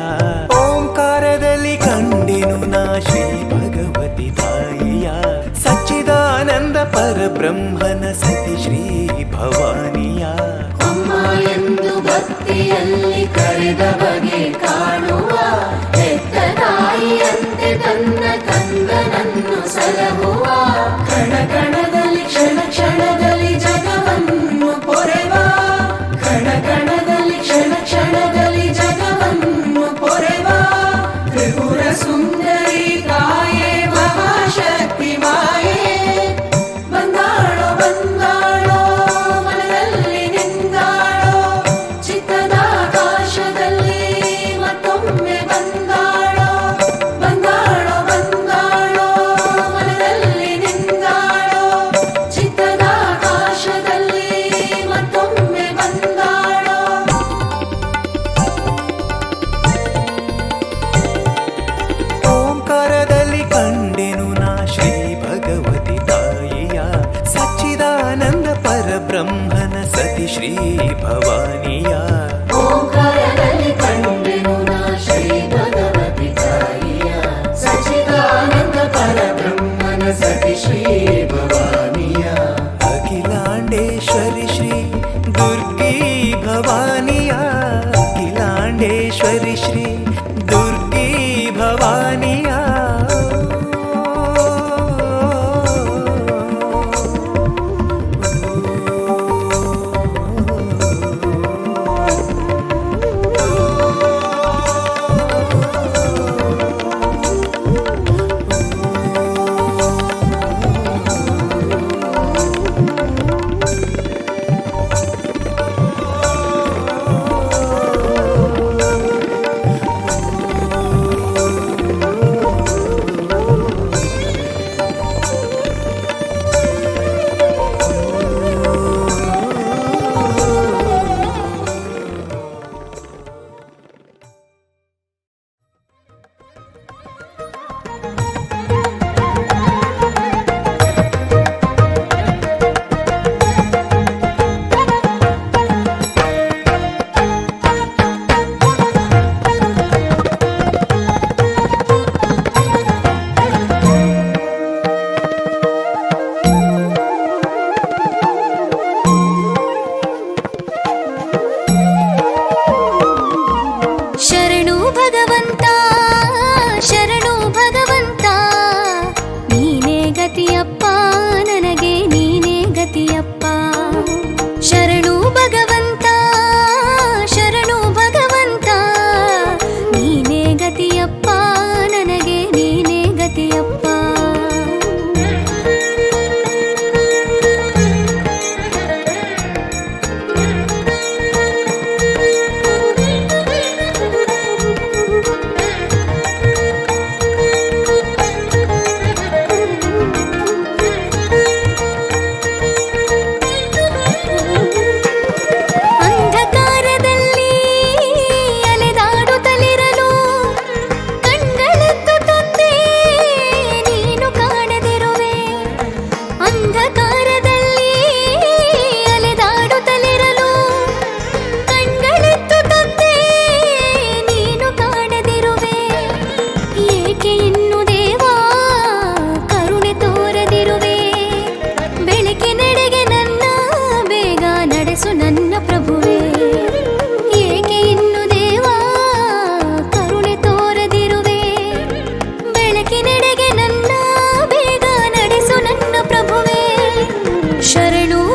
ಓಂಕಾರದಲ್ಲಿ ಕಂಡೆನು ನಾ ಶ್ರೀ ಭಗವತಿ ತಾಯಿಯ ಸಚ್ಚಿದಾನಂದ ಪರಬ್ರಹ್ಮನ ಸತಿ ಶ್ರೀ ಭವಾನಿಯ ಅಮ್ಮ ಎಂದು ಭಕ್ತಿಯಲ್ಲಿ ಕರೆದ ಬಗೆ ಕಾಣುವ ಹೆತ್ತ ತಾಯಿಯಂತೆ ತನ್ನ ಕಂದನನ್ನು ಸಲಹುವ ಕಣ ಕಣದಲ್ಲಿ ಕ್ಷಣ ಕ್ಷಣದಲ್ಲಿ ಜಗವನ್ನು ಪೊರೆವ ಕಣ ಕಣದಲ್ಲಿ ಕ್ಷಣ ಕ್ಷಣದಲ್ಲಿ ಜಗವನ್ನು ಪೊರೆವ ತ್ರಿಪುರ ಸುಂದರಿ ತಾಯೇ ಮಹಾಶಕ್ತಿ ಮಾಯೇ ಬಂದಾಳೋ ಬಂದಾಳೋ ಮನದಲ್ಲಿ ನಿಂದಾಳೋ ಚಿತ್ತದಾಕಾಶದಲ್ಲಿ ಮತ್ತೊಮ್ಮೆ ಬಂದಾಳೋ ಬಂದಾಳೋ ಬಂದಾಳೋ ಮನದಲ್ಲಿ ನಿಂದಾಳೋ ಚಿತ್ತದಾಕಾಶದಲ್ಲಿ ಮತ್ತೊಮ್ಮೆ ಬಂದಾಳೋ ಓಂಕಾರದಲ್ಲಿ ಕಂಡೆನು ನಾ ಶ್ರೀ ಭಗವತಿ ತಾಯಿಯ ಸಚ್ಚಿದಾನಂದ ಪರಬ್ರಹ್ಮನ ಸತಿ ಶ್ರೀ ಭವಾನಿಯ ಓಂಕಾರದಲ್ಲಿ ಕಂಡೆನು ನಾ ಶ್ರೀ ಭಗವತಿ ತಾಯಿಯ ಸಚ್ಚಿದಾನಂದ ಪರಬ್ರಹ್ಮನ ಸತಿ ಶ್ರೀ ಭವಾನಿಯ ಅಖಿಲಾಂಡೇಶ್ವರಿ ಶ್ರೀ ದುರ್ಗಿ ಭವಾನಿಯ ಅಖಿಲಾಂಡೇಶ್ವರಿ ಶ್ರೀ ದುರ್ಗಿ ಭವಾನಿಯ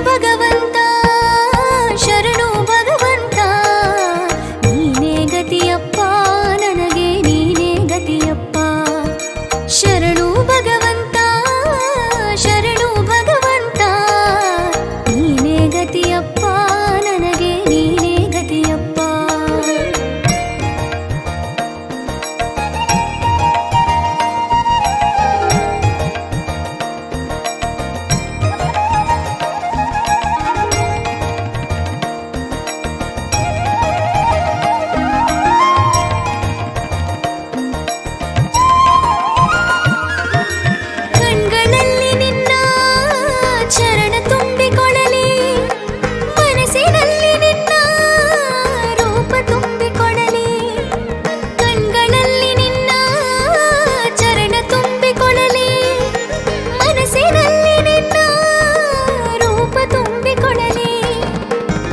ಭಗವಂತ ಶರಣು ಭಗವಂತ ನೀನೇ ಗತಿಯಪ್ಪ ನನಗೆ ನೀನೇ ಗತಿಯಪ್ಪ ಶರಣು ಭಗವಂತ ಶರಣು ಭಗವಂತ ನೀನೇ ಗತಿಯಪ್ಪ ನನಗೆ ನೀನೇ ಗತಿಯಪ್ಪ ಕಣ್ಗಳಲ್ಲಿ ನಿನ್ನ ಚರಣ ತುಂಬಿಕೊಳ್ಳಲಿ ಮನಸ್ಸಿನಲ್ಲಿ ನಿನ್ನ ರೂಪ ತುಂಬಿಕೊಳ್ಳಲಿ ಕಣ್ಗಳಲ್ಲಿ ನಿನ್ನ ಚರಣ ತುಂಬಿಕೊಳ್ಳಲಿ ಮನಸ್ಸಿನಲ್ಲಿ ನಿನ್ನ ರೂಪ ತುಂಬಿಕೊಳ್ಳಲಿ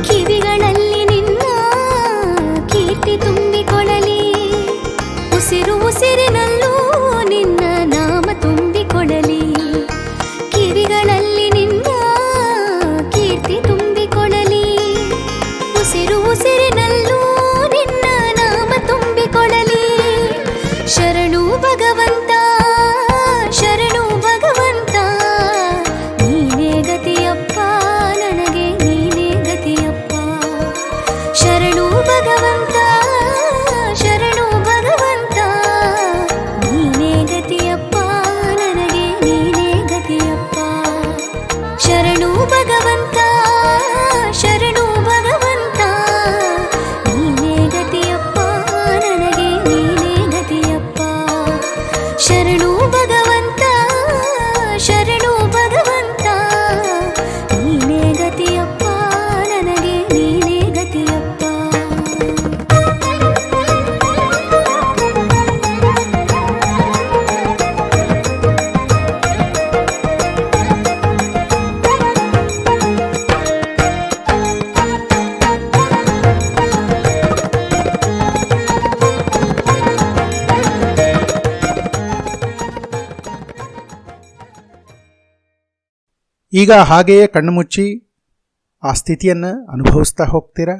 ಕಿವಿಗಳಲ್ಲಿ ನಿನ್ನ ಕೀರ್ತಿ ತುಂಬಿಕೊಳ್ಳಲಿ ಉಸಿರು ಉಸಿರಿನಲ್ಲೂ ನಿನ್ನ ನಾಮ ತುಂಬಿಕೊಡಲಿ ಕಿವಿಗಳಲ್ಲಿ ನಿನ್ನ ಕೀರ್ತಿ ತುಂಬಿಕೊಡಲಿ ಉಸಿರು ಉಸಿರಿನಲ್ಲೂ ನಿನ್ನ ನಾಮ ತುಂಬಿಕೊಡಲಿ ಶರಣು ಭಗವಂತ ಶರಣು ಭಗವಂತ ನೀನೇ ಗತಿಯಪ್ಪ ನನಗೆ ನೀನೇ ಗತಿಯಪ್ಪ ಶರಣು ಭಗವಂತ ಶರಣು ಭಗವಂತ ನೀನೇ ಗತಿಯಪ್ಪ ನನಗೆ ನೀನೇ ಗತಿಯಪ್ಪ ಶರಣು ಭಗವಂತ ಶರಣು ಭಗವಂತ ನೀನೇ ಗತಿಯಪ್ಪ ನನಗೆ ನೀನೇ ಗತಿಯಪ್ಪ ಶರಣು ಭಗವಂತ ಶರಣು ಭಗವಂತ ನೀನೇ ಗತಿಯಪ್ಪ ನನಗೆ ನೀನೇ ಗತಿಯಪ್ಪ ಈಗ ಹಾಗೆಯೇ ಕಣ್ಣು ಮುಚ್ಚಿ ಆ ಸ್ಥಿತಿಯನ್ನು ಅನುಭವಿಸ್ತಾ ಹೋಗ್ತೀರಾ.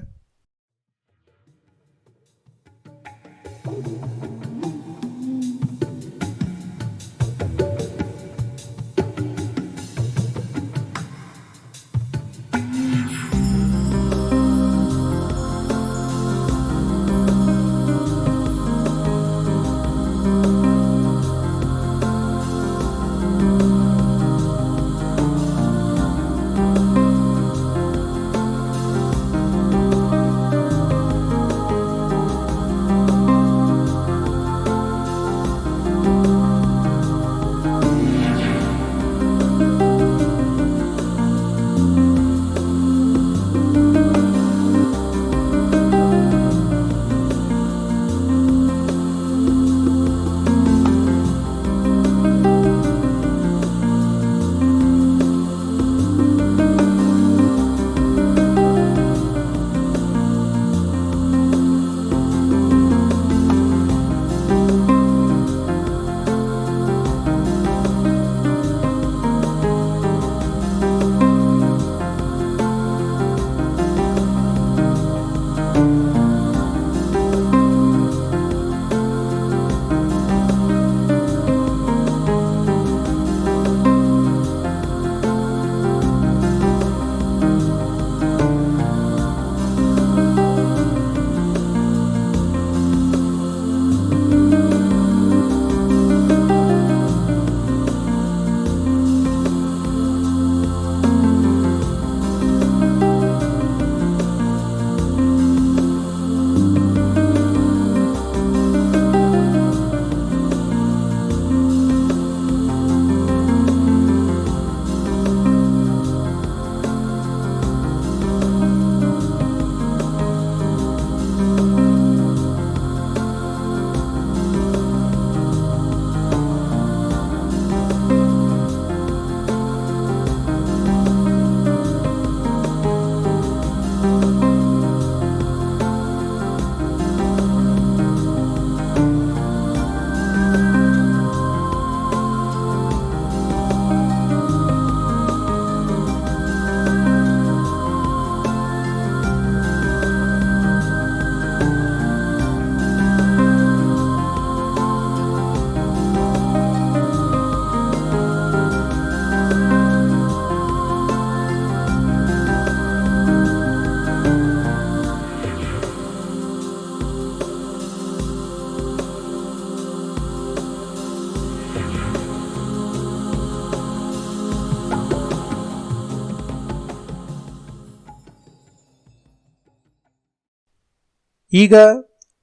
ಈಗ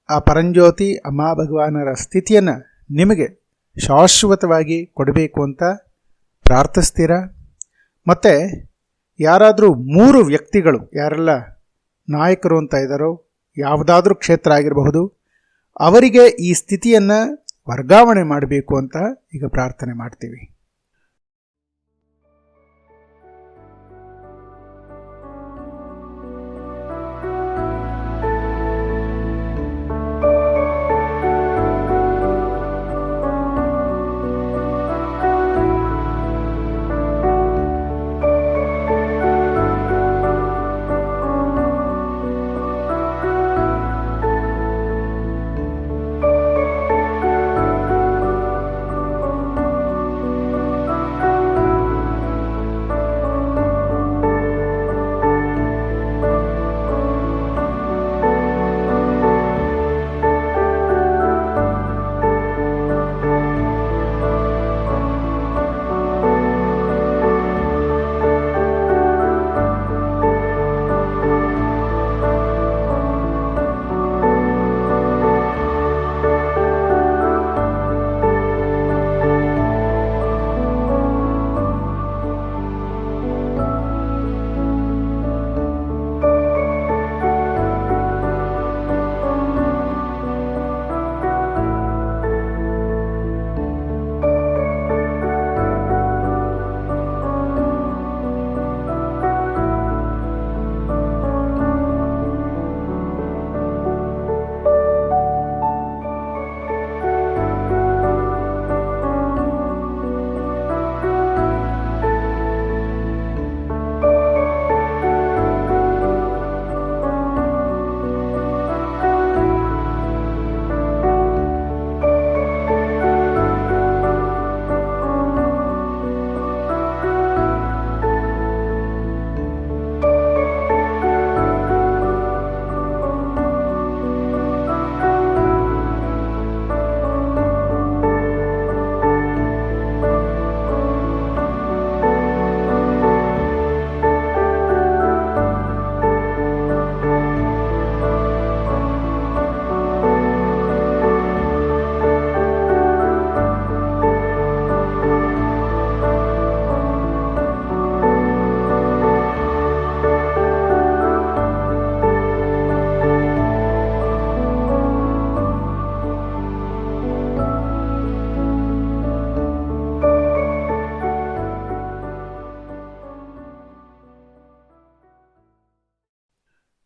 ಆ ಪರಂಜ್ಯೋತಿ ಅಮ್ಮ ಭಗವಾನರ ಸ್ಥಿತಿಯನ್ನು ನಿಮಗೆ ಶಾಶ್ವತವಾಗಿ ಕೊಡಬೇಕು ಅಂತ ಪ್ರಾರ್ಥಿಸ್ತೀರಾ? ಮತ್ತು ಯಾರಾದರೂ 3 ವ್ಯಕ್ತಿಗಳು, ಯಾರೆಲ್ಲ ನಾಯಕರು ಅಂತ ಇದ್ದಾರೋ, ಯಾವುದಾದ್ರೂ ಕ್ಷೇತ್ರ ಆಗಿರಬಹುದು, ಅವರಿಗೆ ಈ ಸ್ಥಿತಿಯನ್ನು ವರ್ಗಾವಣೆ ಮಾಡಬೇಕು ಅಂತ ಈಗ ಪ್ರಾರ್ಥನೆ ಮಾಡ್ತೀವಿ.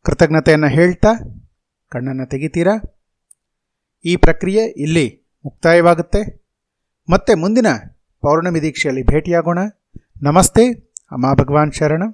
ಕೃತಜ್ಞತೆಯನ್ನು ಹೇಳ್ತಾ ಕಣ್ಣನ್ನು ತೆಗಿತೀರಾ? ಈ ಪ್ರಕ್ರಿಯೆ ಇಲ್ಲಿ ಮುಕ್ತಾಯವಾಗುತ್ತೆ. ಮತ್ತೆ ಮುಂದಿನ ಪೌರ್ಣಮಿ ದೀಕ್ಷೆಯಲ್ಲಿ ಭೇಟಿಯಾಗೋಣ. ನಮಸ್ತೆ. ಅಮ್ಮ ಭಗವಾನ್ ಶರಣಂ.